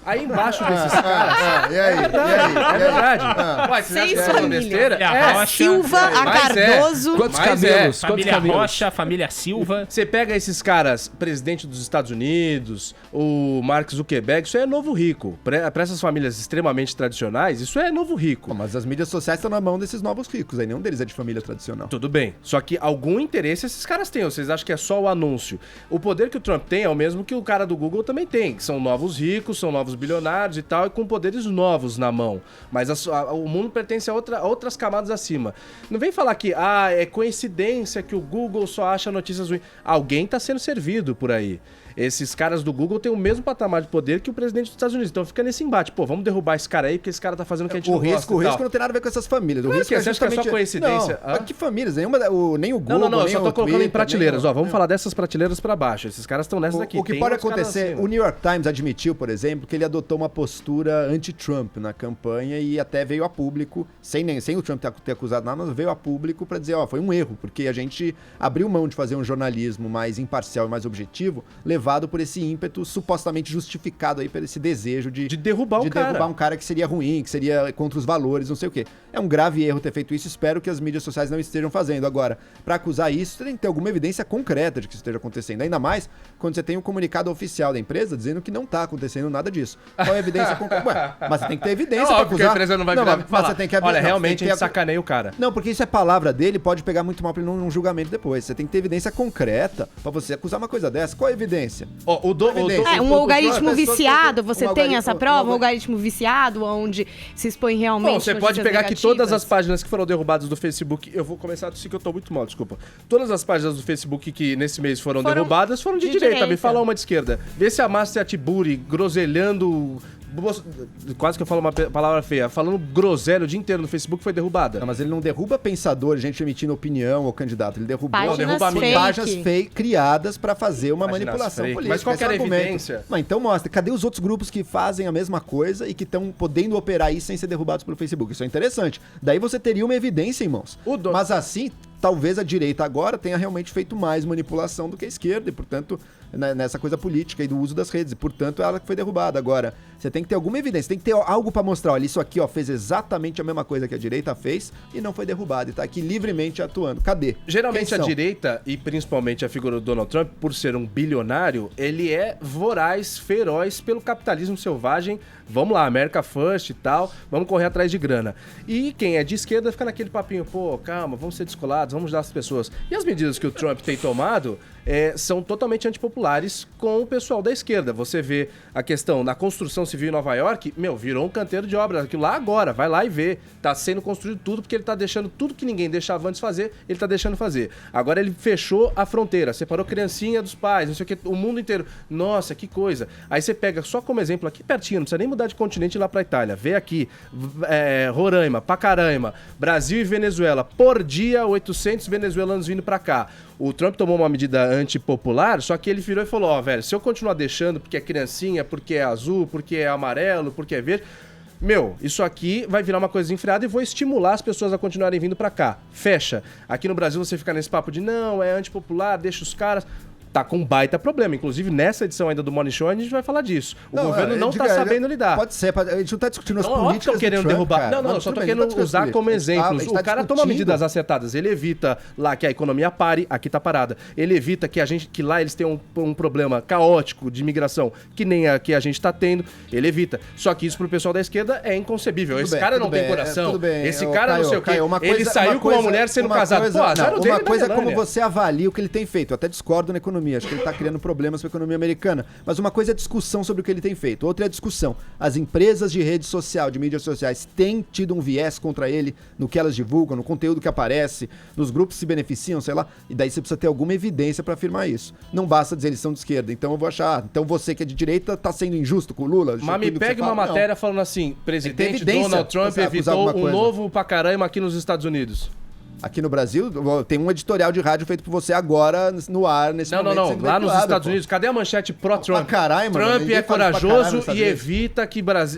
Aí embaixo desses caras... E aí? É verdade. Ué, vocês acham que é uma besteira? A Silva, a Cardoso. Quantos cabelos? Família Rocha, família Silva. Você pega esses caras, presidente dos Estados Unidos, o Mark Zuckerberg, isso é novo rico. Pra essas famílias extremamente tradicionais, isso é novo rico. Mas as mídias sociais estão na mão desses novos ricos, aí nenhum deles é de família tradicional. Tudo bem, só que algum interesse esses caras têm, vocês acham que é só o anúncio. O poder que o Trump tem é o mesmo que o cara do Google também tem, que são novos ricos, são novos bilionários e tal, e com poderes novos na mão. Mas o mundo pertence a outras camadas acima. Não vem falar que, é coincidência que o Google só acha notícias ruins. Alguém tá sendo servido por aí. Esses caras do Google têm o mesmo patamar de poder que o presidente dos Estados Unidos. Então fica nesse embate. Pô, vamos derrubar esse cara aí, porque esse cara tá fazendo o que a gente não gosta. O risco não tem nada a ver com essas famílias. O risco é justamente... Você acha que é só coincidência? Não, que famílias? Nem o Google, Não, eu nem só tô o colocando Twitter, em prateleiras. Vamos falar dessas prateleiras pra baixo. Esses caras estão nessas daqui. O que pode acontecer... O New York Times admitiu, por exemplo, que ele adotou uma postura anti-Trump na campanha e até veio a público, sem o Trump ter acusado nada, mas veio a público pra dizer, foi um erro, porque a gente abriu mão de fazer um jornalismo mais imparcial e mais objetivo, levado por esse ímpeto supostamente justificado aí por esse desejo de derrubar um cara que seria ruim, que seria contra os valores, não sei o quê. É um grave erro ter feito isso, espero que as mídias sociais não estejam fazendo. Agora, para acusar isso, você tem que ter alguma evidência concreta de que isso esteja acontecendo, ainda mais quando você tem um comunicado oficial da empresa dizendo que não tá acontecendo nada disso. Qual é a evidência concreta? Mas você tem que ter evidência para acusar. Porque a empresa não vai virar mas você tem que olha, realmente a gente sacaneia o cara. Não, porque isso é palavra dele, pode pegar muito mal pra ele num julgamento depois. Você tem que ter evidência concreta para você acusar uma coisa dessa. Qual é a evidência? Um algoritmo viciado, você tem essa prova? Um algoritmo viciado, onde se expõe realmente. Bom, você pode pegar que todas as páginas que foram derrubadas do Facebook, eu vou começar assim que eu tô muito mal, desculpa. Todas as páginas do Facebook que nesse mês foram derrubadas foram de direita. Me fala uma de esquerda. Vê se a Márcia Tiburi groselhando. Quase que eu falo uma palavra feia. Falando groselha o dia inteiro no Facebook foi derrubada. Não, mas ele não derruba pensador, gente emitindo opinião ou candidato. Ele derruba páginas fake criadas pra fazer uma manipulação política. Mas qual que era a evidência? Mas então mostra, cadê os outros grupos que fazem a mesma coisa e que estão podendo operar isso sem ser derrubados pelo Facebook? Isso é interessante. Daí você teria uma evidência em mãos. Mas assim, talvez a direita agora tenha realmente feito mais manipulação do que a esquerda e, portanto, nessa coisa política e do uso das redes. E, portanto, ela que foi derrubada. Agora, você tem que ter alguma evidência, tem que ter algo pra mostrar. Olha, isso aqui fez exatamente a mesma coisa que a direita fez e não foi derrubada. E tá aqui livremente atuando. Cadê? Geralmente a direita, e principalmente a figura do Donald Trump, por ser um bilionário, ele é voraz, feroz pelo capitalismo selvagem. Vamos lá, America First e tal, vamos correr atrás de grana. E quem é de esquerda fica naquele papinho, calma, vamos ser descolados, vamos ajudar as pessoas. E as medidas que o Trump tem tomado são totalmente antipopulares com o pessoal da esquerda. Você vê a questão na construção civil em Nova York, virou um canteiro de obras. Aquilo lá agora, vai lá e vê. Tá sendo construído tudo porque ele tá deixando tudo que ninguém deixava antes fazer, ele tá deixando fazer. Agora ele fechou a fronteira, separou criancinha dos pais, não sei o que, o mundo inteiro. Nossa, que coisa. Aí você pega só como exemplo aqui pertinho, não precisa nem mudar de continente e ir lá pra Itália. Vê aqui, Roraima, Pacaraima, Brasil e Venezuela. Por dia, 800 venezuelanos vindo pra cá. O Trump tomou uma medida antipopular, só que ele virou e falou, velho, se eu continuar deixando porque é criancinha, porque é azul, porque é amarelo, porque é verde, isso aqui vai virar uma coisa desenfreada e vou estimular as pessoas a continuarem vindo pra cá. Fecha. Aqui no Brasil você fica nesse papo de não, é antipopular, deixa os caras... Tá com um baita problema. Inclusive, nessa edição ainda do Morning Show, a gente vai falar disso. O governo não tá sabendo lidar. Pode ser, a gente não tá discutindo as políticas do querendo derrubar. Não, eu só tô querendo usar como exemplos. O cara toma medidas acertadas. Ele evita lá que a economia pare, aqui tá parada. Ele evita que lá eles tenham um problema caótico de imigração, que nem a que a gente tá tendo. Ele evita. Só que isso pro pessoal da esquerda é inconcebível. Esse cara não tem coração. Esse cara não sei o quê. Ele saiu com uma mulher sendo casado. Pô, uma coisa é como você avalia o que ele tem feito. Eu até discordo na economia. Acho que ele está criando problemas para a economia americana. Mas uma coisa é a discussão sobre o que ele tem feito. Outra é a discussão. As empresas de rede social, de mídias sociais, têm tido um viés contra ele no que elas divulgam, no conteúdo que aparece, nos grupos que se beneficiam, sei lá. E daí você precisa ter alguma evidência para afirmar isso. Não basta dizer eles são de esquerda. Então eu vou achar, então você que é de direita está sendo injusto com o Lula? Mas me pegue uma matéria falando assim, presidente Donald Trump evitou um novo Pacaraima aqui nos Estados Unidos. Aqui no Brasil, tem um editorial de rádio feito por você agora, no ar, nesse momento. Não. sendo Lá nos veiculado, Estados pô. Unidos, cadê a manchete pró-Trump? Pra caralho, mano. Trump Ninguém é fala pra corajoso caralho nos e Estados Unidos. evita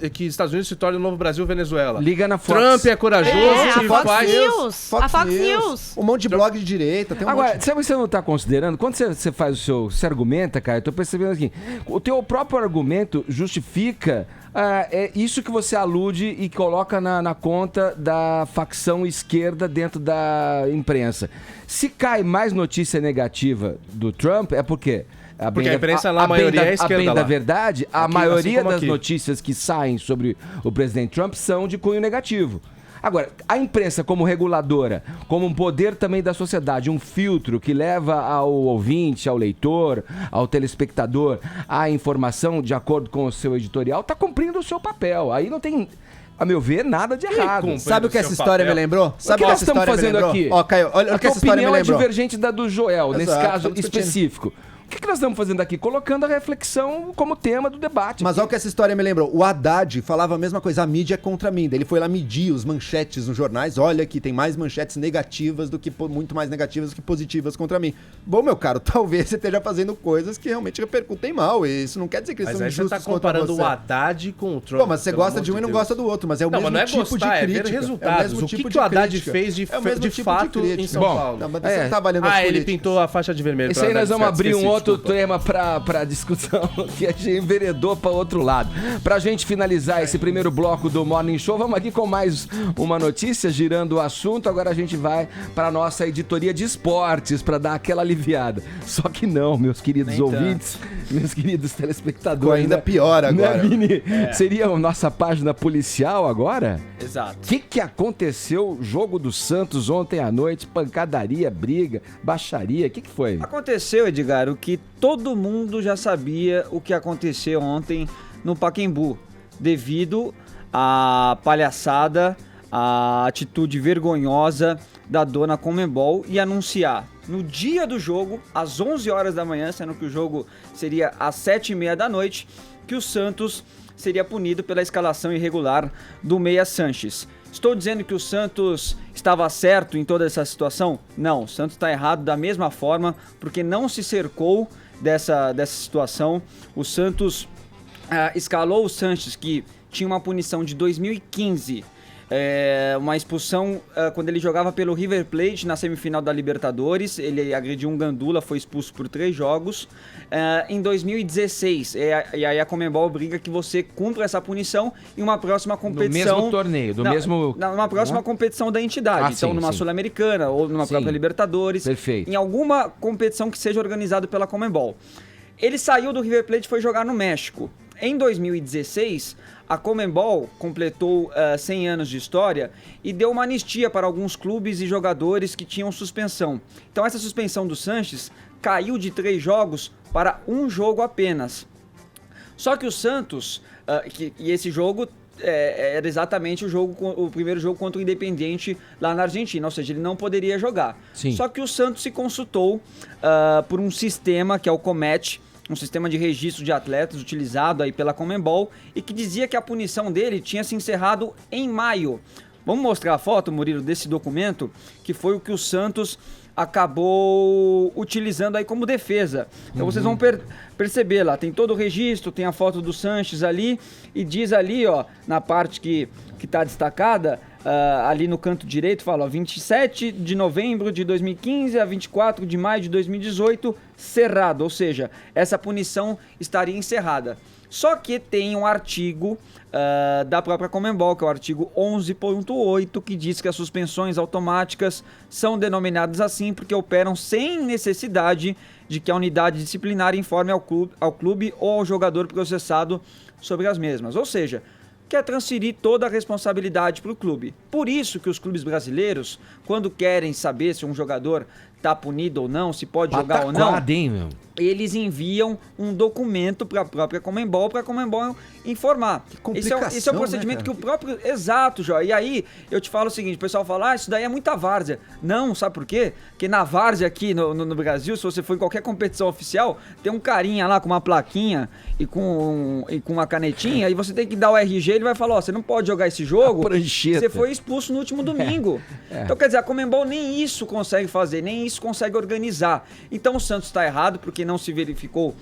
que Estados Unidos se torne o novo Brasil-Venezuela. Liga na Fox. Trump é corajoso a e Fox faz... News. A Fox News. Um monte de blog de direita. Tem um Agora, monte de... sabe o que você não tá considerando? Quando você faz você argumenta, cara, eu tô percebendo aqui, o teu próprio argumento justifica é isso que você alude e coloca na conta da facção esquerda dentro da imprensa. Se cai mais notícia negativa do Trump, é porque... Porque a imprensa lá, a maioria é esquerda. A bem lá. da verdade, a Aqui, maioria assim das aqui. notícias que saem sobre o presidente Trump são de cunho negativo. Agora, a imprensa como reguladora, como um poder também da sociedade, um filtro que leva ao ouvinte, ao leitor, ao telespectador, a informação de acordo com o seu editorial, está cumprindo o seu papel. Aí não tem, a meu ver, nada de errado. Sabe o que essa história me lembrou? O que nós estamos fazendo aqui? Ó, Caio, olha o que a essa história me opinião é lembrou. divergente da do Joel, nesse Exato, caso estamos discutindo. específico. O que nós estamos fazendo aqui? Colocando a reflexão como tema do debate. Mas olha o que essa história me lembrou. O Haddad falava a mesma coisa, a mídia é contra mim. Daí ele foi lá medir os manchetes nos jornais. Olha que tem mais manchetes negativas do que muito mais negativas do que positivas contra mim. Bom, meu caro, talvez você esteja fazendo coisas que realmente repercutem mal. E isso não quer dizer que eles Mas são aí você injustos tá contra comparando você. o Haddad com o Trump. Pô, mas você gosta de um e não gosta do outro, mas é o mesmo mas não é tipo gostar, de crítica. É ver É o resultados. mesmo O tipo que de o Haddad crítica. fez de, É o mesmo de tipo fato crítica. em São Bom, Paulo? Não, mas você não tá valendo as ele políticas. pintou a faixa de vermelho. Isso aí nós vamos abrir um outro desculpa. tema pra discussão que a gente enveredou para outro lado. Pra gente finalizar esse primeiro bloco do Morning Show, vamos aqui com mais uma notícia girando o assunto. Agora a gente vai pra nossa editoria de esportes pra dar aquela aliviada. Só que não, meus queridos Nem ouvintes, meus queridos telespectadores. Ficou ainda pior agora. Né, Vini? Seria a nossa página policial agora? Exato. O que aconteceu? Jogo do Santos ontem à noite, pancadaria, briga, baixaria, o que foi? Aconteceu, Edgar, o que todo mundo já sabia o que aconteceu ontem no Pacaembu, devido à palhaçada, à atitude vergonhosa da dona Conmebol e anunciar no dia do jogo, às 11 horas da manhã, sendo que o jogo seria às 7h30 da noite, que o Santos seria punido pela escalação irregular do Meia Sanches. Estou dizendo que o Santos estava certo em toda essa situação? Não, o Santos está errado da mesma forma, porque não se cercou dessa situação. O Santos escalou o Sanches, que tinha uma punição de 2015, uma expulsão quando ele jogava pelo River Plate na semifinal da Libertadores. Ele agrediu um gandula, foi expulso por 3 jogos. Em 2016, e aí a Conmebol obriga que você cumpra essa punição em uma próxima competição. No mesmo torneio, numa próxima competição da entidade. Então, numa Sul-Americana ou numa própria Libertadores. Perfeito. Em alguma competição que seja organizada pela Conmebol. Ele saiu do River Plate e foi jogar no México. Em 2016, a Conmebol completou 100 anos de história e deu uma anistia para alguns clubes e jogadores que tinham suspensão. Então essa suspensão do Sanches caiu de 3 jogos para 1 jogo apenas. Só que o Santos, e esse jogo era exatamente o primeiro jogo contra o Independiente lá na Argentina, ou seja, ele não poderia jogar. Sim. Só que o Santos se consultou por um sistema que é o Comet, um sistema de registro de atletas utilizado aí pela Conmebol e que dizia que a punição dele tinha se encerrado em maio. Vamos mostrar a foto, Murilo, desse documento, que foi o que o Santos acabou utilizando aí como defesa. Então vocês vão perceber lá, tem todo o registro, tem a foto do Sanches ali e diz ali, ó, na parte que está destacada, ali no canto direito, fala, ó, 27 de novembro de 2015 a 24 de maio de 2018, cerrado, ou seja, essa punição estaria encerrada. Só que tem um artigo da própria Conmebol, que é o artigo 11.8, que diz que as suspensões automáticas são denominadas assim porque operam sem necessidade de que a unidade disciplinar informe ao clube ou ao jogador processado sobre as mesmas. Ou seja, quer transferir toda a responsabilidade para o clube. Por isso que os clubes brasileiros, quando querem saber se um jogador tá punido ou não, se pode jogar ou não, hein, meu? eles enviam um documento para a própria Conmebol, para a Conmebol informar. Esse é o procedimento, né, que o próprio... Exato, Jó. E aí, eu te falo o seguinte, o pessoal fala, isso daí é muita várzea. Não, sabe por quê? Porque na várzea aqui no Brasil, se você for em qualquer competição oficial, tem um carinha lá com uma plaquinha e com uma canetinha, e você tem que dar o RG, ele vai falar, ó, você não pode jogar esse jogo, você foi expulso no último domingo. Então, quer dizer, a Conmebol nem isso consegue fazer, nem isso consegue organizar. Então, o Santos está errado, porque não se verificou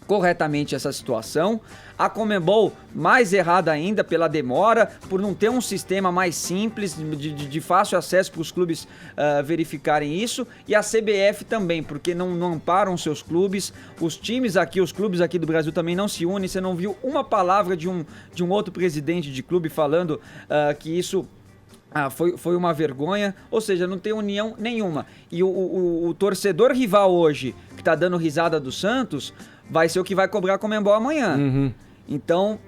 corretamente essa situação. A Conmebol, mais errada ainda pela demora, por não ter um sistema mais simples, de fácil acesso para os clubes verificarem isso. E a CBF também, porque não amparam seus clubes. Os clubes aqui do Brasil também não se unem. Você não viu uma palavra de um outro presidente de clube falando que isso... foi uma vergonha, ou seja, não tem união nenhuma. E o torcedor rival hoje, que tá dando risada do Santos, vai ser o que vai cobrar a Conmebol amanhã. Uhum. Então,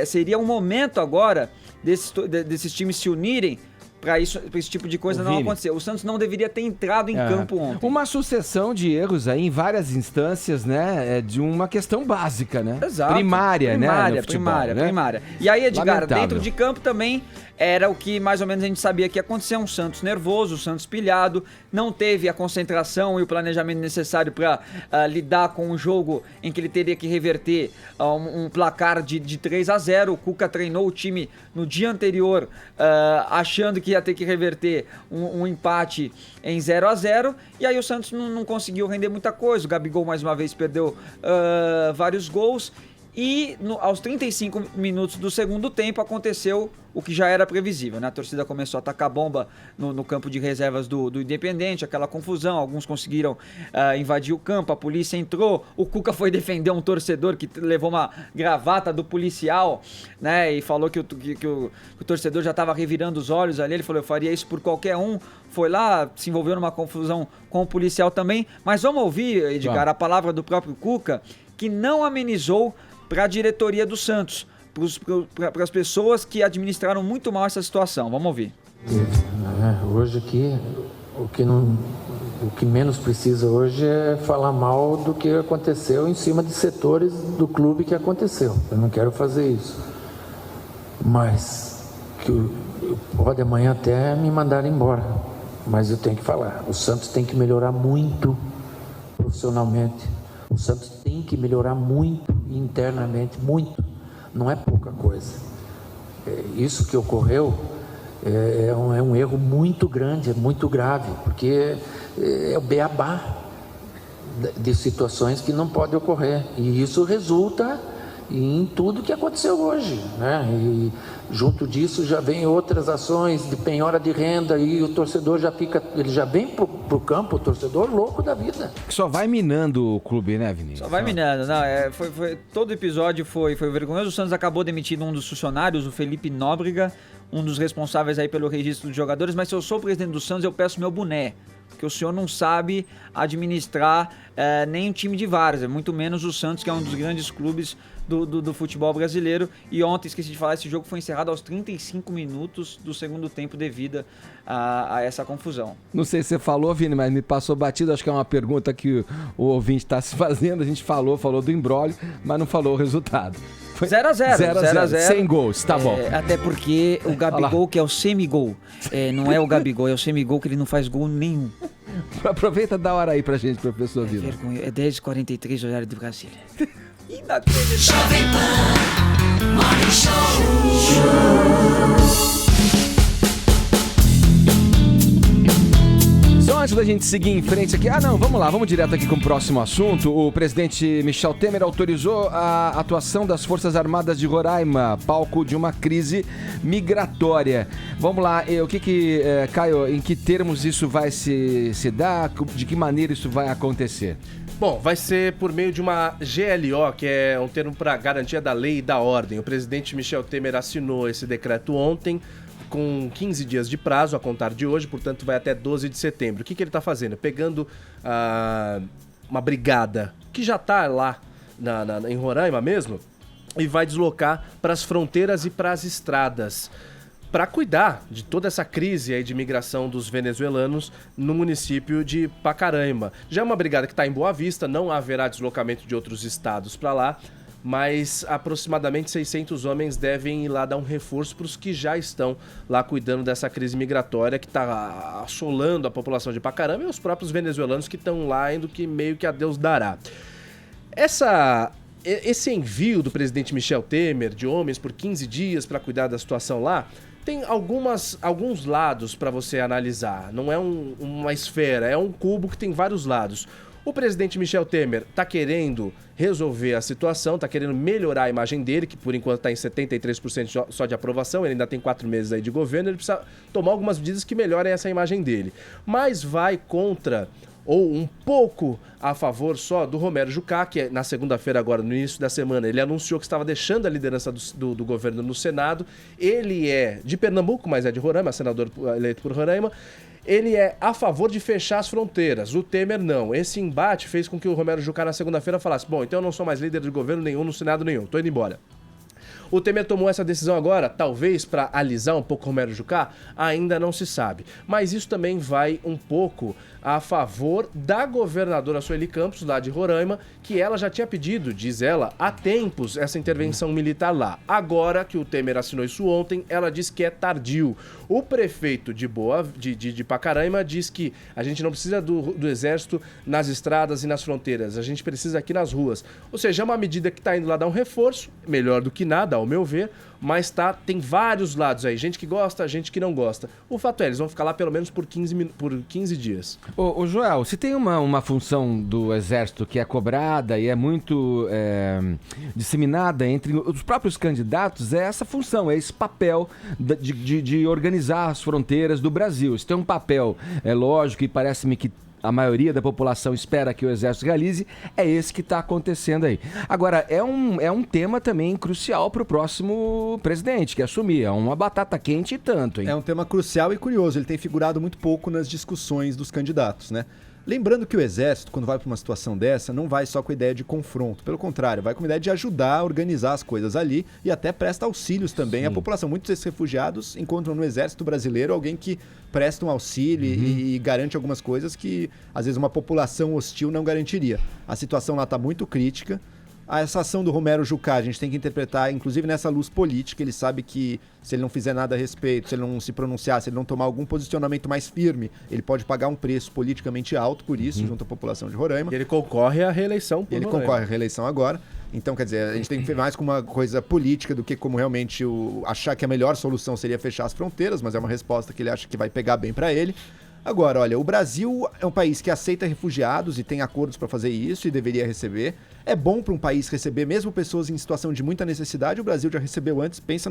seria um momento agora desses times se unirem para esse tipo de coisa não acontecer. O Santos não deveria ter entrado em campo ontem. Uma sucessão de erros aí em várias instâncias, né? De uma questão básica, né? Exato. Primária, né? No futebol, primária. E aí, Edgar, lamentável. dentro de campo também era o que mais ou menos a gente sabia que ia acontecer. Um Santos nervoso, um Santos pilhado, não teve a concentração e o planejamento necessário para lidar com um jogo em que ele teria que reverter um placar de 3-0. O Cuca treinou o time no dia anterior achando que ia ter que reverter um empate em 0-0, e aí o Santos não conseguiu render muita coisa. O Gabigol mais uma vez perdeu vários gols. E aos 35 minutos do segundo tempo aconteceu o que já era previsível, né? A torcida começou a atacar bomba no campo de reservas do Independente, aquela confusão, alguns conseguiram invadir o campo, a polícia entrou, o Cuca foi defender um torcedor que levou uma gravata do policial, né? E falou que o torcedor já estava revirando os olhos ali, ele falou, eu faria isso por qualquer um, foi lá, se envolveu numa confusão com o policial também, mas vamos ouvir, Edgar, a palavra do próprio Cuca, que não amenizou para a diretoria do Santos, para as pessoas que administraram muito mal essa situação. Vamos ouvir. Hoje aqui, o que menos precisa hoje é falar mal do que aconteceu em cima de setores do clube que aconteceu. Eu não quero fazer isso. Mas pode amanhã até me mandar embora. Mas eu tenho que falar. O Santos tem que melhorar muito profissionalmente. O Santos tem que melhorar muito internamente, muito. Não é pouca coisa. Isso que ocorreu é um erro muito grande, é muito grave, porque é o beabá de situações que não pode ocorrer. E isso resulta em tudo que aconteceu hoje, né? E junto disso já vem outras ações de penhora de renda e o torcedor ele já vem pro campo, o torcedor louco da vida. Só vai minando o clube, né, Vinícius? Só vai minando, não, todo episódio foi vergonhoso. O Santos acabou demitindo um dos funcionários, o Felipe Nóbrega, um dos responsáveis aí pelo registro de jogadores, mas se eu sou o presidente do Santos, eu peço meu boné, porque o senhor não sabe administrar nem um time de várzea, muito menos o Santos, que é um dos grandes clubes do futebol brasileiro. E ontem, esqueci de falar, esse jogo foi encerrado aos 35 minutos do segundo tempo devido a essa confusão. Não sei se você falou, Vini, mas me passou batido, acho que é uma pergunta que o ouvinte está se fazendo. A gente falou do imbróglio, mas não falou o resultado. 0-0. Sem gols, tá bom. Até porque o Gabigol, que é o semigol, não é o Gabigol, é o semigol que ele não faz gol nenhum. Aproveita da hora aí pra gente, professor Vila. É 10h43, horário de Brasília. Jovem Pan Morning Show. Só antes da gente seguir em frente aqui, vamos lá, vamos direto aqui com o próximo assunto. O presidente Michel Temer autorizou a atuação das Forças Armadas de Roraima, palco de uma crise migratória. Vamos lá, Caio, em que termos isso vai se dar? De que maneira isso vai acontecer? Bom, vai ser por meio de uma GLO, que é um termo para garantia da lei e da ordem. O presidente Michel Temer assinou esse decreto ontem, com 15 dias de prazo a contar de hoje, portanto vai até 12 de setembro. O que ele está fazendo? Pegando uma brigada que já está lá em Roraima mesmo e vai deslocar para as fronteiras e para as estradas. para cuidar de toda essa crise aí de migração dos venezuelanos no município de Pacaraima. Já é uma brigada que está em Boa Vista, não haverá deslocamento de outros estados para lá, mas aproximadamente 600 homens devem ir lá dar um reforço para os que já estão lá cuidando dessa crise migratória que está assolando a população de Pacaraima e os próprios venezuelanos que estão lá indo que meio que a Deus dará. Esse envio do presidente Michel Temer de homens por 15 dias para cuidar da situação lá tem alguns lados para você analisar. Não é uma esfera, é um cubo que tem vários lados. O presidente Michel Temer está querendo resolver a situação, está querendo melhorar a imagem dele, que por enquanto está em 73% só de aprovação, ele ainda tem 4 meses aí de governo, ele precisa tomar algumas medidas que melhorem essa imagem dele. Mas vai contra, ou um pouco a favor só do Romero Jucá, que na segunda-feira agora, no início da semana, ele anunciou que estava deixando a liderança do governo no Senado. Ele é de Pernambuco, mas é de Roraima, senador eleito por Roraima. Ele é a favor de fechar as fronteiras, o Temer não. Esse embate fez com que o Romero Jucá na segunda-feira falasse: bom, então eu não sou mais líder de governo nenhum, no Senado nenhum, tô indo embora. O Temer tomou essa decisão agora, talvez para alisar um pouco o Romero Jucá, ainda não se sabe. Mas isso também vai um pouco a favor da governadora Sueli Campos, lá de Roraima, que ela já tinha pedido, diz ela, há tempos essa intervenção militar lá. Agora que o Temer assinou isso ontem, ela diz que é tardio. O prefeito de Pacaraima diz que a gente não precisa do exército nas estradas e nas fronteiras, a gente precisa aqui nas ruas. Ou seja, é uma medida que está indo lá dar um reforço, melhor do que nada, ao meu ver, mas tem vários lados aí, gente que gosta, gente que não gosta. O fato é, eles vão ficar lá pelo menos por 15 dias. Ô Joel, se tem uma função do Exército que é cobrada e é muito disseminada entre os próprios candidatos, é essa função, é esse papel de organizar as fronteiras do Brasil. Isso tem um papel, é lógico, e parece-me que a maioria da população espera que o Exército realize, é esse que está acontecendo aí. Agora, é um tema também crucial para o próximo presidente que assumir. É uma batata quente e tanto, hein? É um tema crucial e curioso. Ele tem figurado muito pouco nas discussões dos candidatos, né? Lembrando que o Exército, quando vai para uma situação dessa, não vai só com a ideia de confronto. Pelo contrário, vai com a ideia de ajudar a organizar as coisas ali e até presta auxílios também à população. Muitos desses refugiados encontram no Exército Brasileiro alguém que presta um auxílio e garante algumas coisas que, às vezes, uma população hostil não garantiria. A situação lá está muito crítica. Essa ação do Romero Jucá, a gente tem que interpretar, inclusive nessa luz política. Ele sabe que se ele não fizer nada a respeito, se ele não se pronunciar, se ele não tomar algum posicionamento mais firme, ele pode pagar um preço politicamente alto por isso, junto à população de Roraima. E ele concorre à reeleição por Roraima. Concorre à reeleição agora. Então, quer dizer, a gente tem que ver mais com uma coisa política do que como realmente achar que a melhor solução seria fechar as fronteiras, mas é uma resposta que ele acha que vai pegar bem para ele. Agora, olha, o Brasil é um país que aceita refugiados e tem acordos para fazer isso e deveria receber. É bom para um país receber mesmo pessoas em situação de muita necessidade. O Brasil já recebeu antes. Pensa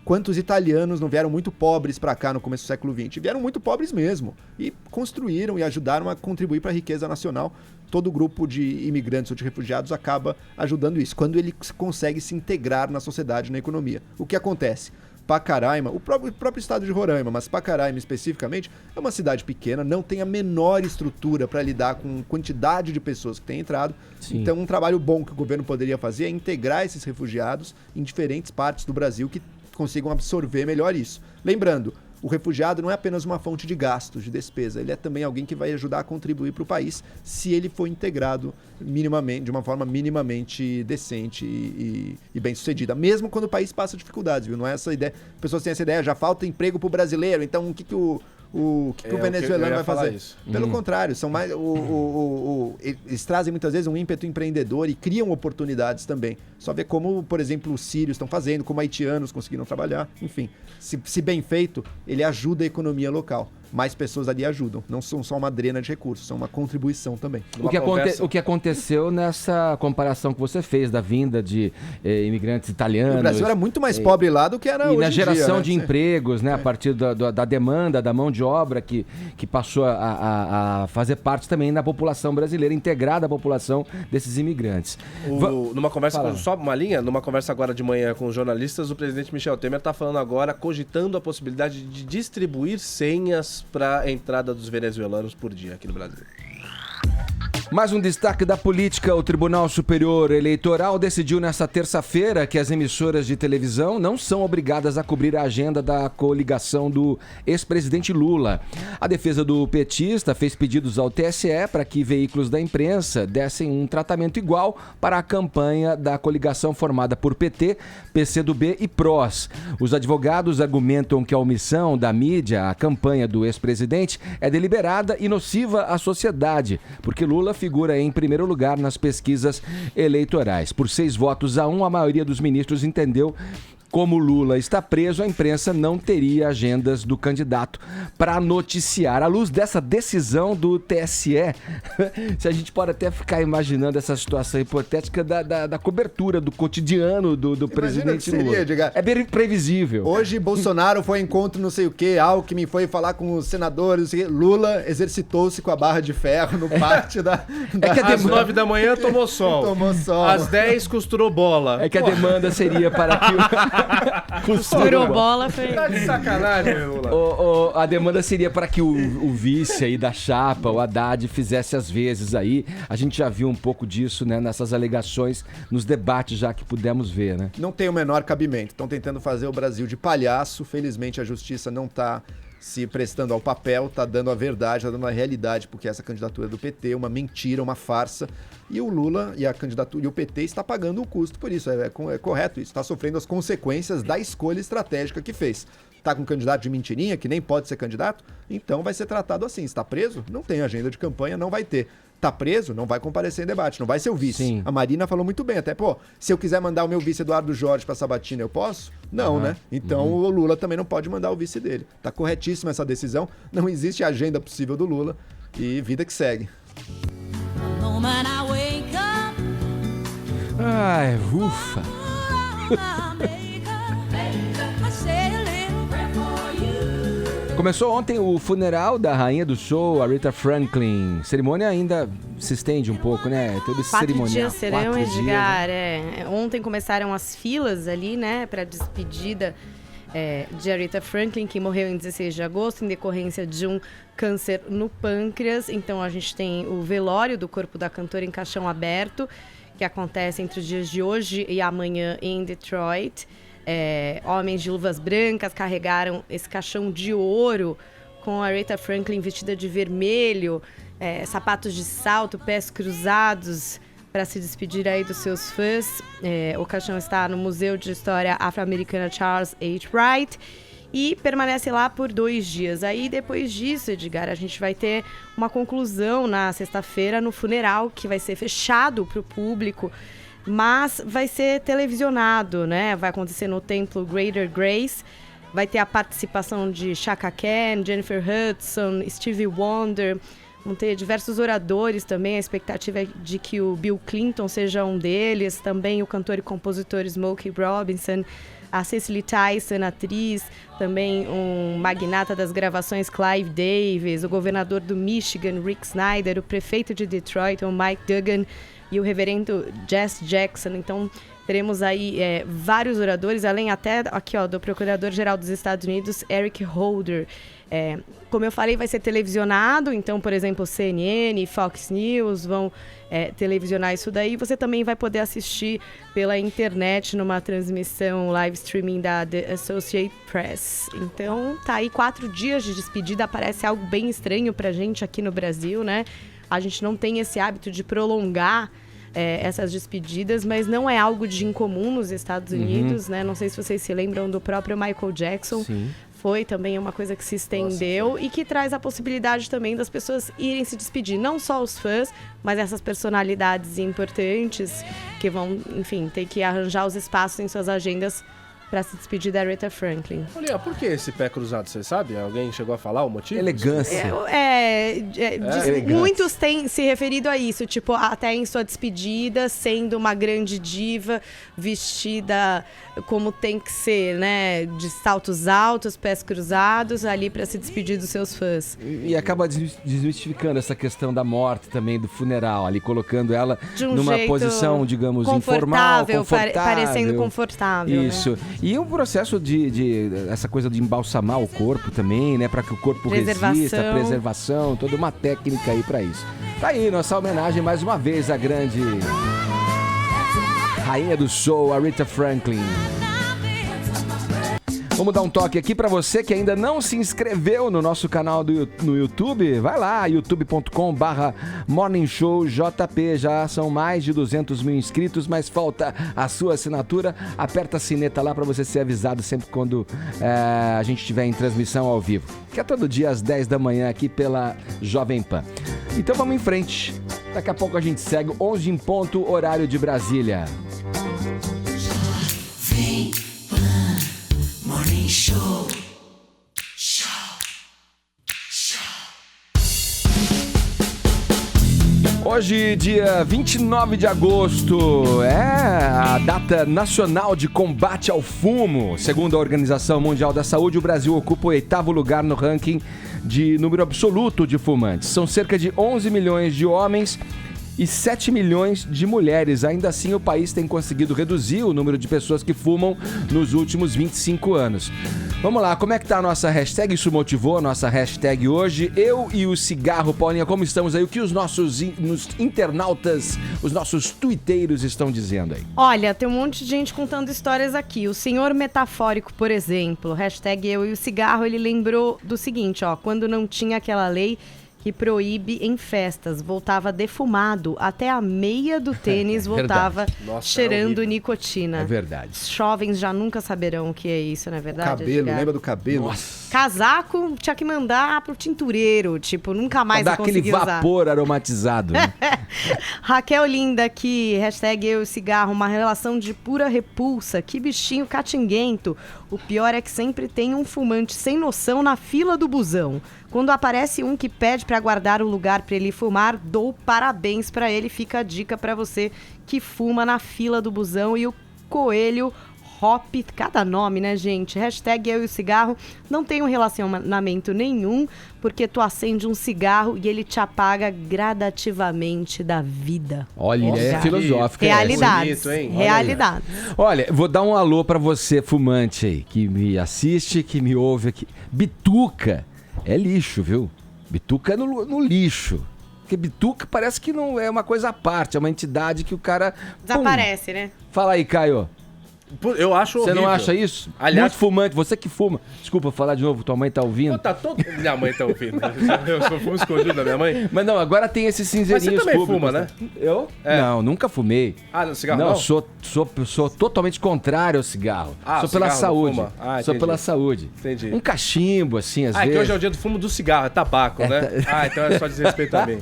quantos italianos não vieram muito pobres para cá no começo do século XX. Vieram muito pobres mesmo e construíram e ajudaram a contribuir para a riqueza nacional. Todo grupo de imigrantes ou de refugiados acaba ajudando isso, quando ele consegue se integrar na sociedade, na economia. O que acontece? Pacaraima, o próprio estado de Roraima, mas Pacaraima especificamente, é uma cidade pequena, não tem a menor estrutura para lidar com a quantidade de pessoas que tem entrado. Sim. Então, um trabalho bom que o governo poderia fazer é integrar esses refugiados em diferentes partes do Brasil que consigam absorver melhor isso. Lembrando, o refugiado não é apenas uma fonte de gastos, de despesa, ele é também alguém que vai ajudar a contribuir para o país se ele for integrado minimamente, de uma forma minimamente decente e bem sucedida, mesmo quando o país passa dificuldades, viu? Não é essa ideia, as pessoas têm essa ideia, já falta emprego para o brasileiro, então o que o venezuelano vai fazer? Isso. Pelo contrário, são mais eles trazem muitas vezes um ímpeto empreendedor e criam oportunidades também. Só ver como, por exemplo, os sírios estão fazendo, como haitianos conseguiram trabalhar, enfim. Se bem feito, ele ajuda a economia local. Mais pessoas ali ajudam. Não são só uma drena de recursos, são uma contribuição também. O que aconteceu nessa comparação que você fez da vinda de imigrantes italianos... O Brasil era muito mais pobre lá do que era hoje em dia. E na geração de empregos, né? A partir da demanda, da mão de obra que passou a fazer parte também da população brasileira, integrada à população desses imigrantes. Numa conversa, só uma linha, numa conversa agora de manhã com os jornalistas, o presidente Michel Temer está falando agora, cogitando a possibilidade de distribuir senhas para a entrada dos venezuelanos por dia aqui no Brasil. Mais um destaque da política. O Tribunal Superior Eleitoral decidiu nesta terça-feira que as emissoras de televisão não são obrigadas a cobrir a agenda da coligação do ex-presidente Lula. A defesa do petista fez pedidos ao TSE para que veículos da imprensa dessem um tratamento igual para a campanha da coligação formada por PT, PCdoB e PROS. Os advogados argumentam que a omissão da mídia à campanha do ex-presidente é deliberada e nociva à sociedade, porque Lula figura em primeiro lugar nas pesquisas eleitorais. Por 6-1, a maioria dos ministros entendeu como Lula está preso, a imprensa não teria agendas do candidato para noticiar. À luz dessa decisão do TSE, se a gente pode até ficar imaginando essa situação hipotética da cobertura do cotidiano do presidente Lula. Edgar. É bem previsível. Hoje, Bolsonaro foi em encontro não sei o quê, Alckmin foi falar com os senadores, não sei o quê. Lula exercitou-se com a barra de ferro no pátio da... Às 9 da manhã tomou sol. Tomou sol. Às 10 costurou bola. É que a demanda seria para que Costurou bola, foi... Tá de sacanagem, Lula. A demanda seria para que o vice aí da chapa, o Haddad, fizesse as vezes aí. A gente já viu um pouco disso, né, nessas alegações, nos debates já que pudemos ver, né? Não tem o menor cabimento. Estão tentando fazer o Brasil de palhaço. Felizmente a justiça não está se prestando ao papel, está dando a verdade, está dando a realidade, porque essa candidatura do PT é uma mentira, uma farsa. E o Lula e a candidatura e o PT está pagando o custo por isso. É correto isso. Está sofrendo as consequências da escolha estratégica que fez. Está com um candidato de mentirinha, que nem pode ser candidato, então vai ser tratado assim. Está preso? Não tem agenda de campanha, não vai ter. Tá preso? Não vai comparecer em debate, não vai ser o vice. Sim. A Marina falou muito bem, até, se eu quiser mandar o meu vice Eduardo Jorge pra Sabatina, eu posso? Não, né? Então o Lula também não pode mandar o vice dele. Tá corretíssima essa decisão, não existe agenda possível do Lula e vida que segue. Ai, ufa. Começou ontem o funeral da rainha do show, Aretha Franklin. Cerimônia ainda se estende um pouco, né? Todo esse 4 cerimonial. dias serão, Edgar. Ontem começaram as filas ali, né, para despedida de Aretha Franklin, que morreu em 16 de agosto em decorrência de um câncer no pâncreas. Então a gente tem o velório do corpo da cantora em caixão aberto, que acontece entre os dias de hoje e amanhã em Detroit. Homens de luvas brancas carregaram esse caixão de ouro com a Aretha Franklin vestida de vermelho, sapatos de salto, pés cruzados, para se despedir aí dos seus fãs. O caixão está no Museu de História Afro-Americana Charles H. Wright e permanece lá por 2 dias. Aí depois disso, Edgar, a gente vai ter uma conclusão na sexta-feira no funeral, que vai ser fechado para o público, mas vai ser televisionado, né? Vai acontecer no templo Greater Grace. Vai ter a participação de Chaka Khan, Jennifer Hudson, Stevie Wonder. Vão ter diversos oradores também. A expectativa é de que o Bill Clinton seja um deles. Também o cantor e compositor Smokey Robinson. A Cicely Tyson, atriz. Também um magnata das gravações Clive Davis. O governador do Michigan, Rick Snyder. O prefeito de Detroit, o Mike Duggan. E o reverendo Jesse Jackson. Então, teremos aí vários oradores, além até aqui, do Procurador-Geral dos Estados Unidos, Eric Holder. Como eu falei, vai ser televisionado, então, por exemplo, CNN e Fox News vão televisionar isso daí. Você também vai poder assistir pela internet numa transmissão live streaming da The Associated Press. Então, tá aí 4 dias de despedida, parece algo bem estranho pra gente aqui no Brasil, né? A gente não tem esse hábito de prolongar essas despedidas, mas não é algo de incomum nos Estados Unidos, né? Não sei se vocês se lembram do próprio Michael Jackson. Sim. Foi também uma coisa que se estendeu e que traz a possibilidade também das pessoas irem se despedir. Não só os fãs, mas essas personalidades importantes que vão, enfim, ter que arranjar os espaços em suas agendas para se despedir da Aretha Franklin. Olha, por que esse pé cruzado, você sabe? Alguém chegou a falar o motivo? Elegância. Muitos têm se referido a isso, tipo, até em sua despedida, sendo uma grande diva, vestida como tem que ser, né? De saltos altos, pés cruzados, ali para se despedir dos seus fãs. E acaba desmistificando essa questão da morte também, do funeral, ali colocando ela numa posição, digamos, informal, confortável. Parecendo confortável. Isso. Né? E o processo de essa coisa de embalsamar o corpo também, né? Para que o corpo resista, preservação, toda uma técnica aí para isso. Tá aí nossa homenagem mais uma vez à grande rainha do soul, a Aretha Franklin. Vamos dar um toque aqui para você que ainda não se inscreveu no nosso canal no YouTube. Vai lá, youtube.com/morningshowjp. Já são mais de 200 mil inscritos, mas falta a sua assinatura. Aperta a sineta lá para você ser avisado sempre quando a gente estiver em transmissão ao vivo. Que é todo dia às 10 da manhã aqui pela Jovem Pan. Então vamos em frente. Daqui a pouco a gente segue 11 em ponto, horário de Brasília. Jovem Pan Morning Show. Hoje, dia 29 de agosto, é a data nacional de combate ao fumo. Segundo a Organização Mundial da Saúde, o Brasil ocupa o 8º lugar no ranking de número absoluto de fumantes. São cerca de 11 milhões de homens e 7 milhões de mulheres. Ainda assim, o país tem conseguido reduzir o número de pessoas que fumam nos últimos 25 anos. Vamos lá, como é que tá a nossa hashtag? Isso motivou a nossa hashtag hoje. Eu e o cigarro, Paulinha, como estamos aí? O que os nossos internautas, os nossos tuiteiros estão dizendo aí? Olha, tem um monte de gente contando histórias aqui. O senhor metafórico, por exemplo, hashtag eu e o cigarro, ele lembrou do seguinte, ó, quando não tinha aquela lei que proíbe em festas, voltava defumado, até a meia do tênis voltava cheirando nicotina. É verdade. Os jovens já nunca saberão o que é isso, não é verdade? Cabelo, Edgar? lembra do cabelo? Nossa. Casaco tinha que mandar pro tintureiro, tipo, nunca mais Pra ia dar aquele conseguir usar. vapor aromatizado. Né? Raquel Linda aqui, hashtag eu e cigarro, uma relação de pura repulsa, que bichinho catinguento. O pior é que sempre tem um fumante sem noção na fila do busão. Quando aparece um que pede para guardar o lugar para ele fumar, dou parabéns para ele. Fica a dica para você que fuma na fila do busão. E o Coelho Hop, cada nome, né, gente? Hashtag eu e o cigarro. Não tem um relacionamento nenhum, porque tu acende um cigarro e ele te apaga gradativamente da vida. Olha, é filosófico. Realidades. Bonito, hein? Realidades. Olha, vou dar um alô pra você, fumante aí, que me assiste, que me ouve aqui. Bituca é lixo, viu? Bituca é no lixo. Porque bituca parece que não é uma coisa à parte, é uma entidade que o cara... Desaparece, né? Fala aí, Caio. Eu acho horrível. Você não acha isso? Aliás, muito fumante, você que fuma. Desculpa falar de novo, tua mãe tá ouvindo. tá todo... Minha mãe tá ouvindo. Eu sou fumo escondido da minha mãe. Mas não, agora tem esses cinzeirinhos Mas você também públicos. fuma, né? Eu? É. Não, nunca fumei. Ah, no cigarro não? não? Sou totalmente contrário ao cigarro. Ah, sou pela cigarro não saúde. fuma. Ah, sou entendi. pela saúde. Entendi. Um cachimbo, assim, às Ah, é que vezes. hoje é o dia do fumo do cigarro, é tabaco, né? Ah, então é só desrespeito a mim.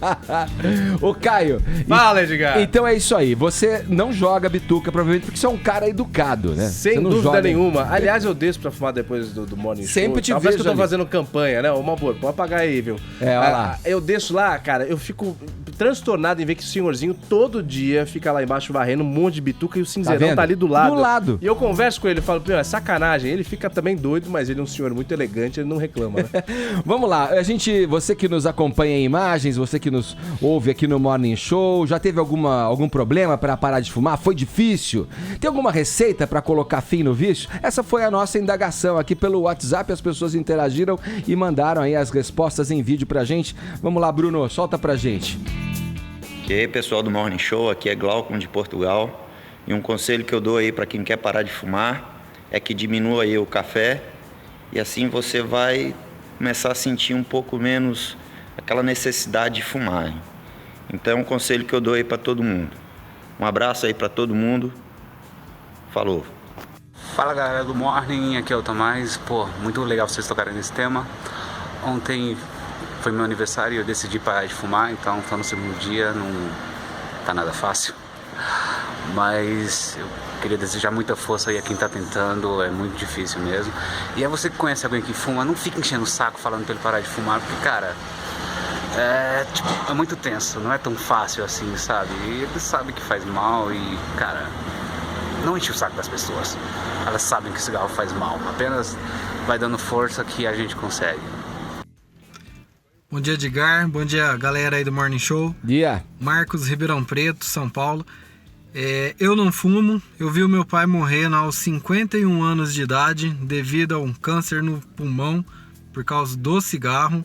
Ô, Caio. Fala, Edgar. Então é isso aí. Você não joga bituca, provavelmente, porque você é um cara educado, né? Sem você não dúvida joga... nenhuma. Aliás, eu desço pra fumar depois do Morning Show. Sempre te Parece vejo que eu tô ali. fazendo campanha, né? Uma boa, pode apagar aí, viu? É, olha lá. Eu desço lá, cara, eu fico transtornado em ver que o senhorzinho todo dia fica lá embaixo varrendo um monte de bituca e o cinzeirão vendo? tá ali do lado. Do lado. E eu converso com ele, falo, é sacanagem. Ele fica também doido, mas ele é um senhor muito elegante, ele não reclama, né? Vamos lá, você que nos acompanha em imagens, você que nos ouve aqui no Morning Show, já teve algum problema para parar de fumar? Foi difícil? Tem alguma receita para colocar fim no vício? Essa foi a nossa indagação aqui pelo WhatsApp, as pessoas interagiram e mandaram aí as respostas em vídeo pra gente. Vamos lá, Bruno, solta pra gente. E aí, pessoal do Morning Show, aqui é Glaucon de Portugal. E um conselho que eu dou aí para quem quer parar de fumar é que diminua aí o café e assim você vai começar a sentir um pouco menos aquela necessidade de fumar. Hein? Então é um conselho que eu dou aí para todo mundo. Um abraço aí para todo mundo. Falou. Fala, galera do Morning, aqui é o Tomás. Pô, muito legal vocês tocarem nesse tema. Ontem foi meu aniversário e eu decidi parar de fumar, então tô no segundo dia, não tá nada fácil. Mas eu queria desejar muita força aí a quem tá tentando, é muito difícil mesmo. E aí você que conhece alguém que fuma, não fica enchendo o saco falando pra ele parar de fumar, porque, cara, é muito tenso, não é tão fácil assim, sabe? E ele sabe que faz mal e, cara, não enche o saco das pessoas. Elas sabem que o cigarro faz mal, apenas vai dando força que a gente consegue. Bom dia, Edgar. Bom dia, galera aí do Morning Show. Dia. Marcos, Ribeirão Preto, São Paulo. Eu não fumo, eu vi o meu pai morrendo aos 51 anos de idade devido a um câncer no pulmão por causa do cigarro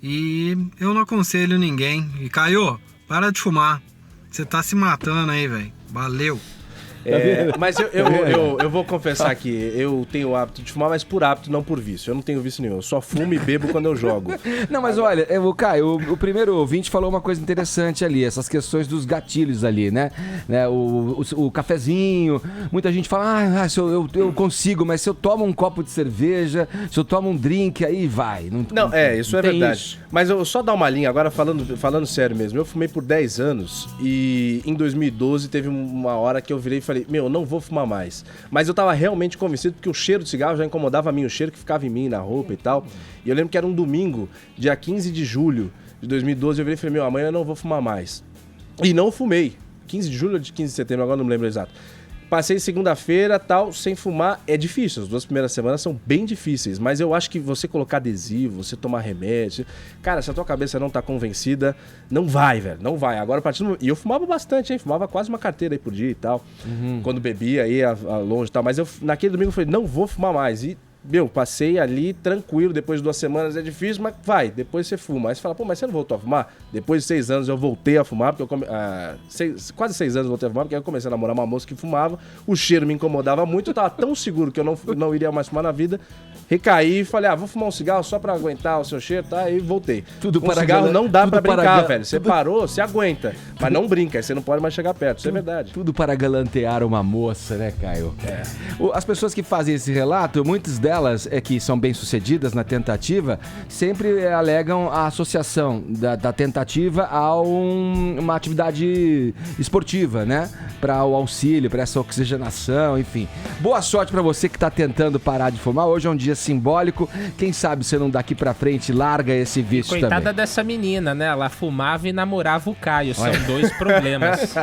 e eu não aconselho ninguém. E Caio, para de fumar, você tá se matando aí, velho. Valeu! Mas eu vou confessar aqui, eu tenho o hábito de fumar, mas por hábito, não por vício. Eu não tenho vício nenhum, eu só fumo e bebo quando eu jogo. Não, mas olha, Caio, o primeiro ouvinte falou uma coisa interessante ali, essas questões dos gatilhos ali, né? O cafezinho, muita gente fala, se eu consigo, mas se eu tomo um copo de cerveja, se eu tomo um drink, aí vai. Não, isso é verdade. Isso. Mas eu só dar uma linha, agora falando sério mesmo, eu fumei por 10 anos e em 2012 teve uma hora que eu virei e falei, eu não vou fumar mais. Mas eu tava realmente convencido porque o cheiro de cigarro já incomodava a mim, o cheiro que ficava em mim, na roupa e tal. E eu lembro que era um domingo, dia 15 de julho de 2012, eu virei e falei, amanhã eu não vou fumar mais. E não fumei. 15 de julho ou de 15 de setembro, agora não me lembro exato. Passei segunda-feira, tal, sem fumar, é difícil. As 2 primeiras semanas são bem difíceis, mas eu acho que você colocar adesivo, você tomar remédio... Cara, se a tua cabeça não tá convencida, não vai, velho, não vai. Agora, a partir do... E eu fumava bastante, hein? Fumava quase uma carteira aí por dia e tal. Quando bebia, aí longe e tal. Mas naquele domingo eu falei, não vou fumar mais. E, passei ali tranquilo, depois de 2 semanas é difícil, mas vai, depois você fuma. Aí você fala, mas você não voltou a fumar? Depois de 6 anos eu voltei a fumar, porque quase 6 anos eu voltei a fumar, porque eu comecei a namorar uma moça que fumava, o cheiro me incomodava muito, eu tava tão seguro que eu não iria mais fumar na vida, recaí e falei, vou fumar um cigarro só pra aguentar o seu cheiro, tá? E voltei. Cigarro não dá pra brincar, velho. Você parou, você aguenta, mas não brinca, aí você não pode mais chegar perto, isso é verdade. Tudo para galantear uma moça, né, Caio? As pessoas que fazem esse relato, muitas delas que são bem-sucedidas na tentativa, sempre alegam a associação da tentativa a uma atividade esportiva, né? Para o auxílio, para essa oxigenação, enfim. Boa sorte para você que tá tentando parar de fumar. Hoje é um dia simbólico. Quem sabe você não daqui para frente larga esse vício também. Coitada dessa menina, né? Ela fumava e namorava o Caio. São 2 problemas.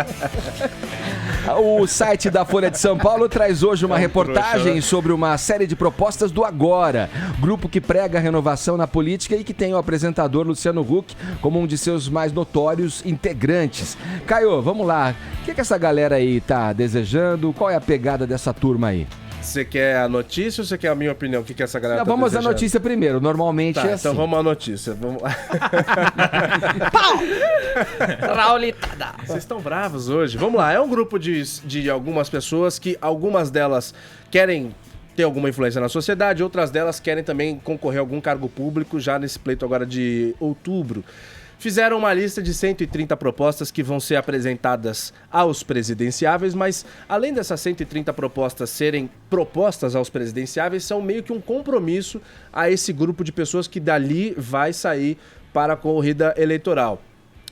O site da Folha de São Paulo traz hoje uma reportagem sobre uma série de propostas do Agora, grupo que prega a renovação na política e que tem o apresentador Luciano Huck como um de seus mais notórios integrantes. Caio, vamos lá. O que essa galera aí tá desejando? Qual é a pegada dessa turma aí? Você quer a notícia ou você quer a minha opinião? O que essa galera tá vamos desejando? à notícia primeiro. Normalmente é assim. Então vamos à notícia. Raulitada. Vocês estão bravos hoje. Vamos lá. É um grupo de algumas pessoas que algumas delas querem ter alguma influência na sociedade, outras delas querem também concorrer a algum cargo público já nesse pleito agora de outubro. Fizeram uma lista de 130 propostas que vão ser apresentadas aos presidenciáveis, mas além dessas 130 propostas serem propostas aos presidenciáveis, são meio que um compromisso a esse grupo de pessoas que dali vai sair para a corrida eleitoral.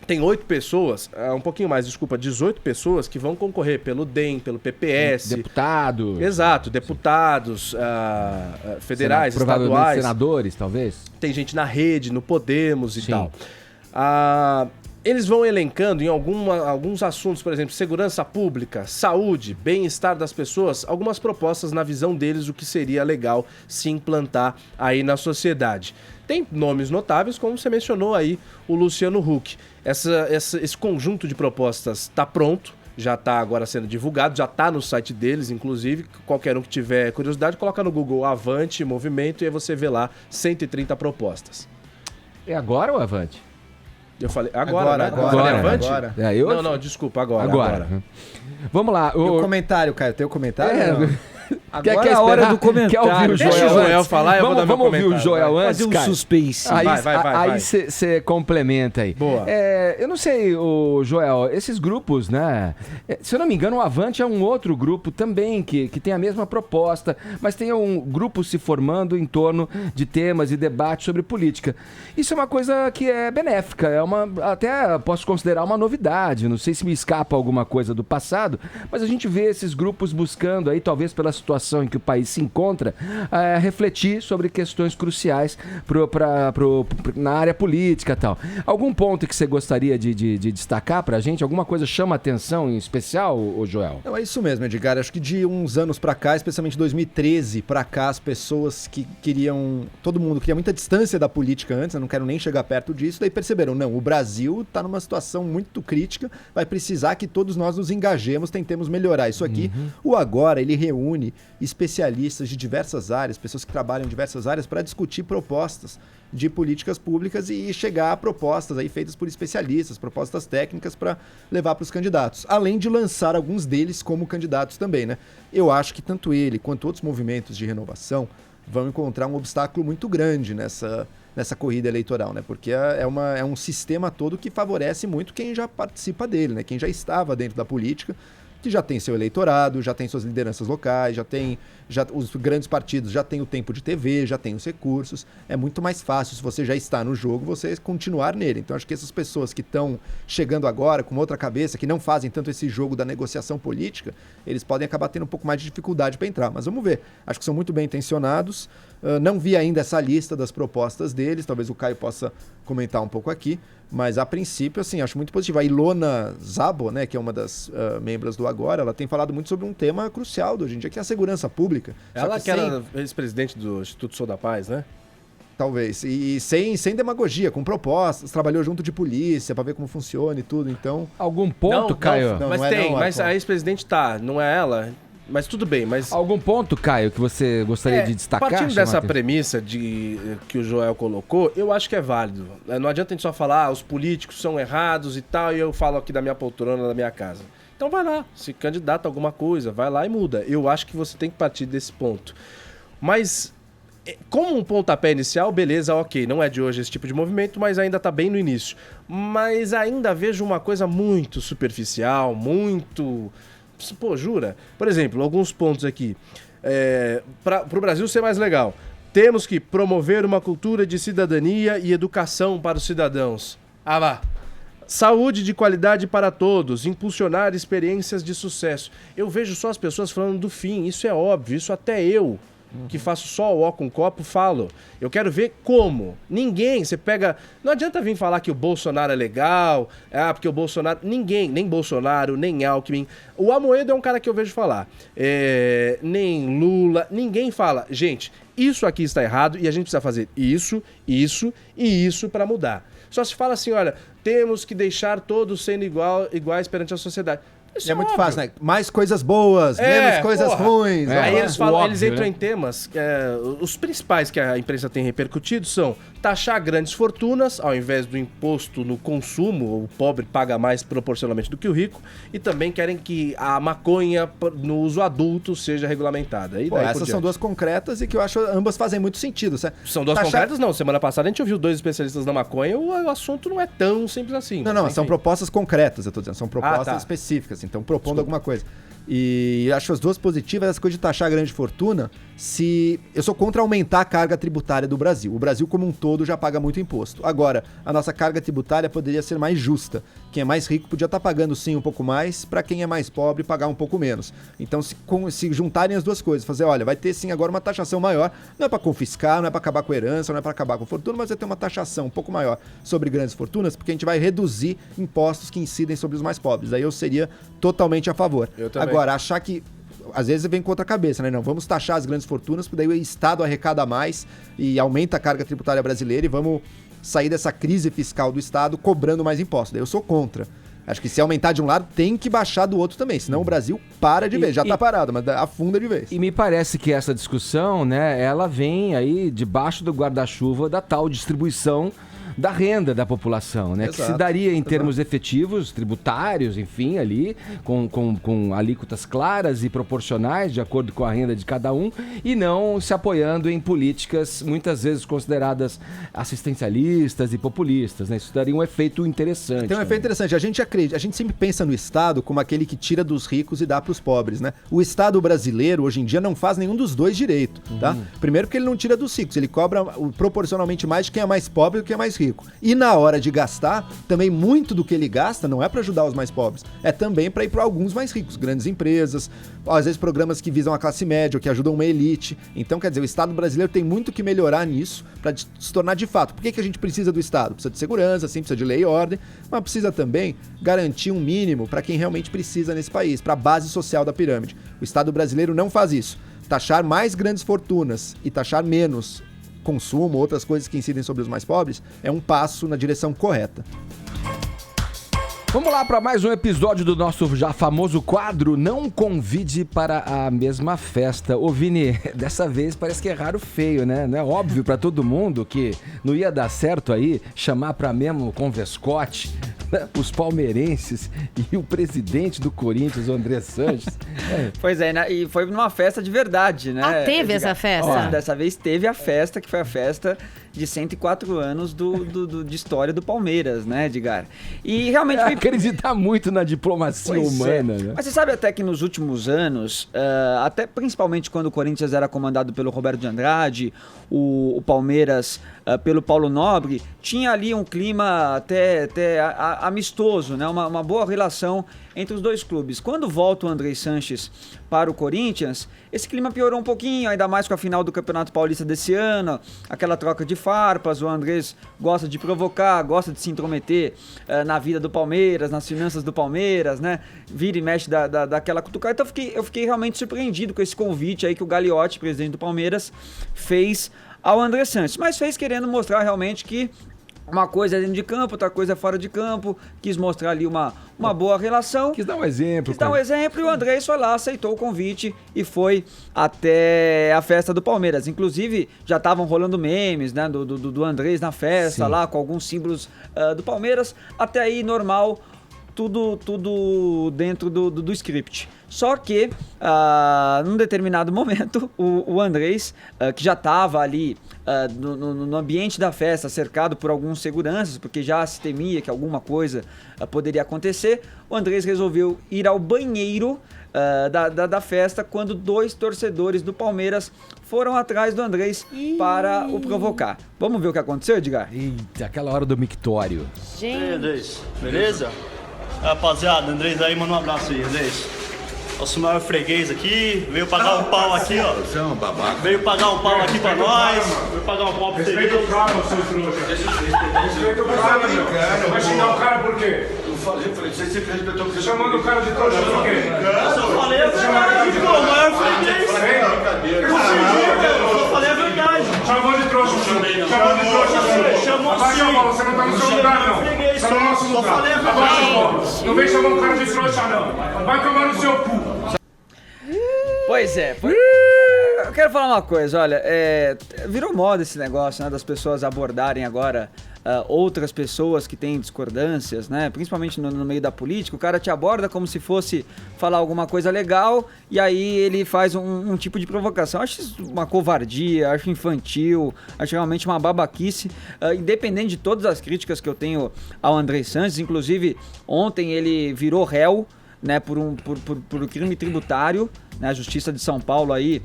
Tem 8 pessoas, um pouquinho mais, 18 pessoas que vão concorrer pelo DEM, pelo PPS. Deputados. Exato, deputados, federais, estaduais. Senadores, talvez. Tem gente na Rede, no Podemos e tal. Eles vão elencando em alguns assuntos, por exemplo, segurança pública, saúde, bem-estar das pessoas, algumas propostas na visão deles o que seria legal se implantar aí na sociedade. Tem nomes notáveis, como você mencionou aí, o Luciano Huck. Esse conjunto de propostas está pronto, já está agora sendo divulgado, já está no site deles, inclusive. Qualquer um que tiver curiosidade, coloca no Google Avante Movimento e aí você vê lá 130 propostas. É agora ou Avante? Eu falei agora. Agora. Não, desculpa, agora. Vamos lá. E o comentário, Caio? Tem o comentário? Agora é a hora do comentário. Quer ouvir o Deixa o Joel falar, eu vou dar meu comentário. Vamos ouvir o Joel antes, fazer um suspense. Aí você complementa aí. Boa. Eu não sei, Joel, esses grupos, né? Se eu não me engano, o Avante é um outro grupo também que tem a mesma proposta, mas tem um grupo se formando em torno de temas e debates sobre política. Isso é uma coisa que é benéfica, até posso considerar uma novidade. Não sei se me escapa alguma coisa do passado, mas a gente vê esses grupos buscando aí, talvez pela situação situação em que o país se encontra, refletir sobre questões cruciais na área política e tal. Algum ponto que você gostaria de destacar pra gente? Alguma coisa chama atenção em especial, ô Joel? Não, é isso mesmo, Edgar. Acho que de uns anos pra cá, especialmente 2013 pra cá, as pessoas que queriam... Todo mundo queria muita distância da política antes, eu não quero nem chegar perto disso, daí perceberam, não, o Brasil tá numa situação muito crítica, vai precisar que todos nós nos engajemos, tentemos melhorar isso aqui. O Agora, ele reúne especialistas de diversas áreas, pessoas que trabalham em diversas áreas para discutir propostas de políticas públicas e chegar a propostas aí feitas por especialistas, propostas técnicas para levar para os candidatos, além de lançar alguns deles como candidatos também, né? Eu acho que tanto ele quanto outros movimentos de renovação vão encontrar um obstáculo muito grande nessa corrida eleitoral, né? Porque é um sistema todo que favorece muito quem já participa dele, né? Quem já estava dentro da política, que já tem seu eleitorado, já tem suas lideranças locais, os grandes partidos já têm o tempo de TV, já têm os recursos. É muito mais fácil, se você já está no jogo, você continuar nele. Então, acho que essas pessoas que estão chegando agora com outra cabeça, que não fazem tanto esse jogo da negociação política, eles podem acabar tendo um pouco mais de dificuldade para entrar. Mas vamos ver. Acho que são muito bem intencionados. Não vi ainda essa lista das propostas deles, talvez o Caio possa comentar um pouco aqui, mas a princípio, assim, acho muito positivo. A Ilona Szabo, né, que é uma das membros do Agora, ela tem falado muito sobre um tema crucial de hoje em dia, que é a segurança pública. Ela que era ex-presidente do Instituto Sou da Paz, né? Talvez. E sem demagogia, com propostas, trabalhou junto de polícia para ver como funciona e tudo, então... Algum ponto, Caio? Mas a ex-presidente não é ela... Mas tudo bem, mas... Algum ponto, Caio, que você gostaria de destacar? Partindo dessa premissa que o Joel colocou, eu acho que é válido. Não adianta a gente só falar, os políticos são errados e tal, e eu falo aqui da minha poltrona, da minha casa. Então vai lá, se candidata a alguma coisa, vai lá e muda. Eu acho que você tem que partir desse ponto. Mas, como um pontapé inicial, beleza, ok, não é de hoje esse tipo de movimento, mas ainda tá bem no início. Mas ainda vejo uma coisa muito superficial, muito... Pô, jura? Por exemplo, alguns pontos aqui. Para o Brasil ser mais legal, temos que promover uma cultura de cidadania e educação para os cidadãos. Ah, vá. Saúde de qualidade para todos, impulsionar experiências de sucesso. Eu vejo só as pessoas falando do fim, isso é óbvio, isso até eu, que faço só o ó com copo, falo. Eu quero ver como. Ninguém, você pega... Não adianta vir falar que o Bolsonaro é legal, porque o Bolsonaro... Ninguém, nem Bolsonaro, nem Alckmin. O Amoedo é um cara que eu vejo falar. Nem Lula, ninguém fala. Gente, isso aqui está errado e a gente precisa fazer isso, isso e isso para mudar. Só se fala assim, olha, temos que deixar todos sendo iguais perante a sociedade. Isso é muito fácil, né? Mais coisas boas, menos coisas ruins. Aí eles falam, eles entram em temas, os principais que a imprensa tem repercutido são taxar grandes fortunas, ao invés do imposto no consumo, o pobre paga mais proporcionalmente do que o rico, e também querem que a maconha no uso adulto seja regulamentada. Essas são duas concretas e que eu acho ambas fazem muito sentido. São duas concretas? Não. Semana passada a gente ouviu 2 especialistas na maconha, o assunto não é tão simples assim. Não, são propostas concretas, eu tô dizendo, são propostas específicas. Então, propondo alguma coisa. E acho as duas positivas, essa coisa de taxar a grande fortuna, eu sou contra aumentar a carga tributária do Brasil. O Brasil como um todo já paga muito imposto. Agora, a nossa carga tributária poderia ser mais justa. Quem é mais rico podia estar pagando sim um pouco mais, para quem é mais pobre pagar um pouco menos. Então, se juntarem as duas coisas, fazer, olha, vai ter sim agora uma taxação maior, não é para confiscar, não é para acabar com a herança, não é para acabar com a fortuna, mas vai ter uma taxação um pouco maior sobre grandes fortunas, porque a gente vai reduzir impostos que incidem sobre os mais pobres. Aí eu seria totalmente a favor. Agora, achar que às vezes vem contra a cabeça, né? Não, vamos taxar as grandes fortunas, porque daí o Estado arrecada mais e aumenta a carga tributária brasileira e vamos sair dessa crise fiscal do Estado cobrando mais impostos. Daí eu sou contra. Acho que se aumentar de um lado, tem que baixar do outro também, senão o Brasil para de vez. Já tá parado, mas afunda de vez. E me parece que essa discussão, né, ela vem aí debaixo do guarda-chuva da tal distribuição da renda da população, né? Exato, que se daria em termos efetivos, tributários, enfim, ali, com alíquotas claras e proporcionais, de acordo com a renda de cada um, e não se apoiando em políticas muitas vezes consideradas assistencialistas e populistas, né? Isso daria um efeito interessante. Tem um efeito interessante. A gente sempre pensa no Estado como aquele que tira dos ricos e dá para os pobres, né? O Estado brasileiro, hoje em dia, não faz nenhum dos dois direito, tá? Primeiro porque ele não tira dos ricos, ele cobra proporcionalmente mais de quem é mais pobre do que é mais rico. rico. E na hora de gastar, também muito do que ele gasta não é para ajudar os mais pobres, é também para ir para alguns mais ricos, grandes empresas, às vezes programas que visam a classe média, ou que ajudam uma elite. Então, quer dizer, o Estado brasileiro tem muito que melhorar nisso para se tornar de fato. Por que a gente precisa do Estado? Precisa de segurança, sim, precisa de lei e ordem, mas precisa também garantir um mínimo para quem realmente precisa nesse país, para a base social da pirâmide. O Estado brasileiro não faz isso. Taxar mais grandes fortunas e taxar menos consumo, outras coisas que incidem sobre os mais pobres, é um passo na direção correta. Vamos lá para mais um episódio do nosso já famoso quadro Não Convide para a Mesma Festa. Ô Vini, dessa vez parece que é raro feio, né? Não é óbvio para todo mundo que não ia dar certo aí chamar para mesmo com Vescote, né? Os palmeirenses e o presidente do Corinthians, o André Sanches. Pois é, né? E foi numa festa de verdade, né? Ah, teve essa festa? Dessa vez teve a festa, que foi a festa de 104 anos de história do Palmeiras, né, Edgar? E realmente foi... Acreditar muito na diplomacia humana, né? Mas você sabe até que nos últimos anos, até principalmente quando o Corinthians era comandado pelo Roberto de Andrade, o Palmeiras pelo Paulo Nobre, tinha ali um clima até amistoso, né? Uma boa relação entre os dois clubes. Quando volta o André Sanches para o Corinthians, esse clima piorou um pouquinho, ainda mais com a final do Campeonato Paulista desse ano, aquela troca de farpas, o Andrés gosta de provocar, gosta de se intrometer na vida do Palmeiras, nas finanças do Palmeiras, né? Vira e mexe daquela cutucada. Então eu fiquei realmente surpreendido com esse convite aí que o Gagliotti, presidente do Palmeiras, fez ao André Sanches, mas fez querendo mostrar realmente que uma coisa é dentro de campo, outra coisa é fora de campo, quis mostrar ali uma boa relação. Quis dar um exemplo. E o Andrés foi lá, aceitou o convite e foi até a festa do Palmeiras. Inclusive, já estavam rolando memes, né, do Andrés na festa, sim, lá com alguns símbolos do Palmeiras. Até aí, normal, tudo dentro do script. Só que, num determinado momento, o Andrés, que já estava ali no ambiente da festa, cercado por alguns seguranças, porque já se temia que alguma coisa poderia acontecer, o Andrés resolveu ir ao banheiro da festa quando dois torcedores do Palmeiras foram atrás do Andrés para o provocar. Vamos ver o que aconteceu, Edgar? Eita, aquela hora do mictório. Gente. E aí, Andrés, beleza? Rapaziada, Andrés aí, manda um abraço aí, Andrés. Nosso maior freguês aqui, veio pagar um pau aqui, ó. Você é um babaca. Veio pagar um pau aqui pra nós. Veio pagar um pau pra você. Respeita o cara, seu trouxa. Respeita o cara, meu. Vai xingar o cara por quê? Eu falei, você sempre respeitou o que você chamando o cara de trouxa por quê? Eu só falei a verdade, pô, o maior freguês. Eu só falei a verdade. Chamou de trouxa, chamou de trouxa. Chamou sim. Você não tá no seu lugar, não. Tá no nosso lugar. Só falei a verdade. Não vem chamar o cara de trouxa, não. Vai tomar no seu cu. Pois é, eu quero falar uma coisa, olha, virou moda esse negócio, né, das pessoas abordarem agora outras pessoas que têm discordâncias, né, principalmente no meio da política. O cara te aborda como se fosse falar alguma coisa legal e aí ele faz um tipo de provocação. Acho isso uma covardia, acho infantil, acho realmente uma babaquice, independente de todas as críticas que eu tenho ao André Sanches. Inclusive, ontem ele virou réu, né, por crime tributário, né, a Justiça de São Paulo aí,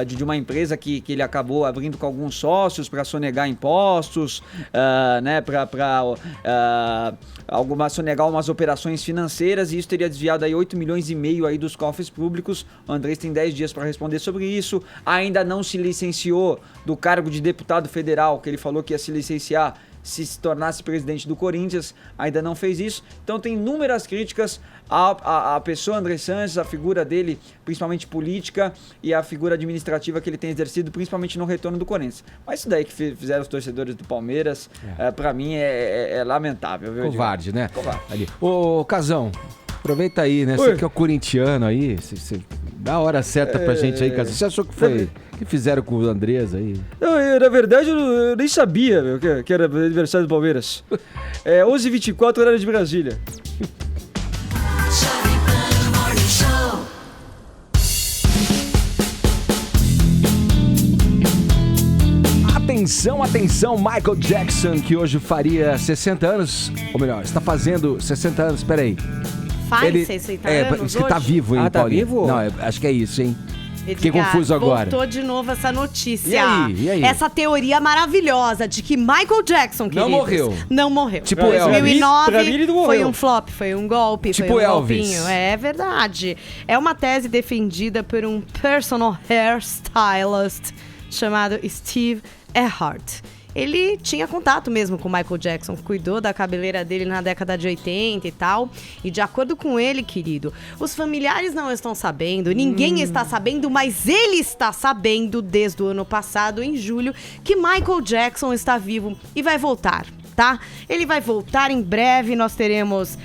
de uma empresa que ele acabou abrindo com alguns sócios para sonegar impostos, né, para sonegar umas operações financeiras, e isso teria desviado aí 8 milhões e meio aí dos cofres públicos. O Andrés tem 10 dias para responder sobre isso. Ainda não se licenciou do cargo de deputado federal, que ele falou que ia se licenciar se tornasse presidente do Corinthians, ainda não fez isso. Então tem inúmeras críticas à pessoa André Sanches, a figura dele, principalmente política, e a figura administrativa que ele tem exercido, principalmente no retorno do Corinthians. Mas isso daí que fizeram os torcedores do Palmeiras, pra mim é lamentável, viu? Covarde, né? Covarde. Ali. Ô, Casão, aproveita aí, né? Você que é o corintiano aí, você dá a hora certa pra gente aí, Casão. Você achou que foi... O que fizeram com o Andrés aí? Não, na verdade eu nem sabia, meu, que era aniversário do Palmeiras. 11h24, horário de Brasília. Atenção, atenção, Michael Jackson, que hoje faria 60 anos, ou melhor, está fazendo 60 anos, peraí. Faz 60 anos diz que tá vivo, hein, tá Paulinho? vivo? Não, acho que é isso, hein? Fiquei confuso agora. Voltou de novo essa notícia. E aí? Essa teoria maravilhosa de que Michael Jackson, queridos, não morreu. Tipo 2009 pra mim ele não foi morreu. um flop, foi um golpe, Tipo foi um Elvis. golpinho. É verdade. É uma tese defendida por um personal hairstylist chamado Steve Earhart. Ele tinha contato mesmo com o Michael Jackson, cuidou da cabeleira dele na década de 80 e tal. E de acordo com ele, querido, os familiares não estão sabendo, ninguém está sabendo, mas ele está sabendo desde o ano passado, em julho, que Michael Jackson está vivo e vai voltar. Tá? Ele vai voltar em breve, nós teremos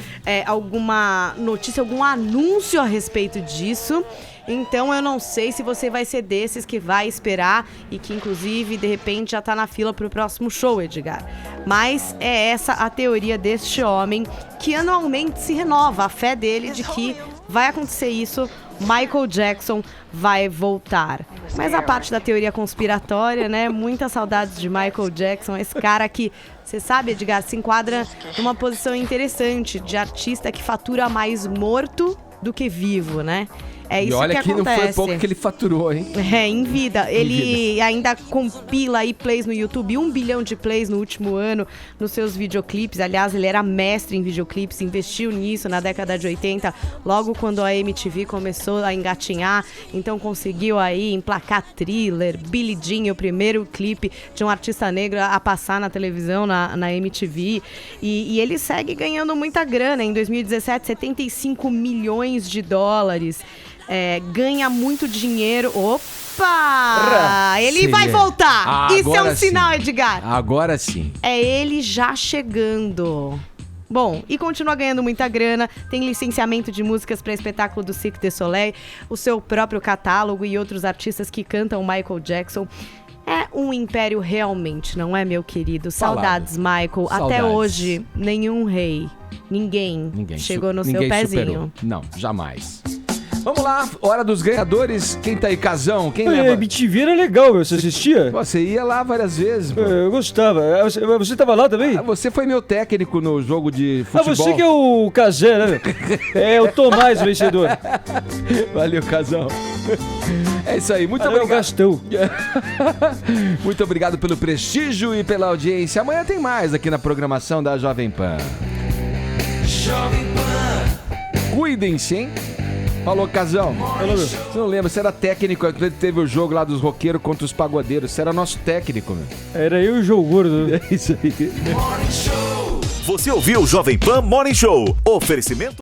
alguma notícia, algum anúncio a respeito disso. Então eu não sei se você vai ser desses que vai esperar e que inclusive de repente já tá na fila pro próximo show, Edgar. Mas é essa a teoria deste homem que anualmente se renova, a fé dele de que vai acontecer isso, Michael Jackson vai voltar. Mas a parte da teoria conspiratória, né? Muitas saudades de Michael Jackson, esse cara que, você sabe, Edgar, se enquadra numa posição interessante de artista que fatura mais morto do que vivo, né? É isso que acontece. E olha que não foi pouco que ele faturou, hein? Em vida. Ele ainda compila aí plays no YouTube, 1 bilhão de plays no último ano nos seus videoclipes. Aliás, ele era mestre em videoclipes, investiu nisso na década de 80, logo quando a MTV começou a engatinhar. Então conseguiu aí emplacar Thriller, Billie Jean, o primeiro clipe de um artista negro a passar na televisão, na MTV. E ele segue ganhando muita grana. Em 2017, 75 milhões de dólares. Ganha muito dinheiro. Opa! Ele vai voltar! Isso é um sinal, Edgar. Agora sim. É ele já chegando. Bom, e continua ganhando muita grana, tem licenciamento de músicas para espetáculo do Cirque du Soleil, o seu próprio catálogo e outros artistas que cantam Michael Jackson. É um império realmente, não é, meu querido? Saudades, Michael. Saudades. Até hoje, nenhum rei, ninguém chegou no seu pezinho. Superou. Não, jamais. Vamos lá, hora dos ganhadores. Quem tá aí, Casão? Quem leva? MTV era legal, você assistia? Você ia lá várias vezes. Pô. Eu gostava. Você tava lá também? Você foi meu técnico no jogo de futebol. Você que é o Casé, né? É o Tomás, o vencedor. Valeu, Casão. É isso aí, muito obrigado. Gastão. Muito obrigado pelo prestígio e pela audiência. Amanhã tem mais aqui na programação da Jovem Pan. Jovem Pan. Cuidem-se, hein? Falou, Casão. Você não lembra, você era técnico, teve o jogo lá dos roqueiros contra os pagodeiros. Você era nosso técnico, meu. Era eu e o João Gordo. É isso aí. Você ouviu o Jovem Pan Morning Show. Oferecimento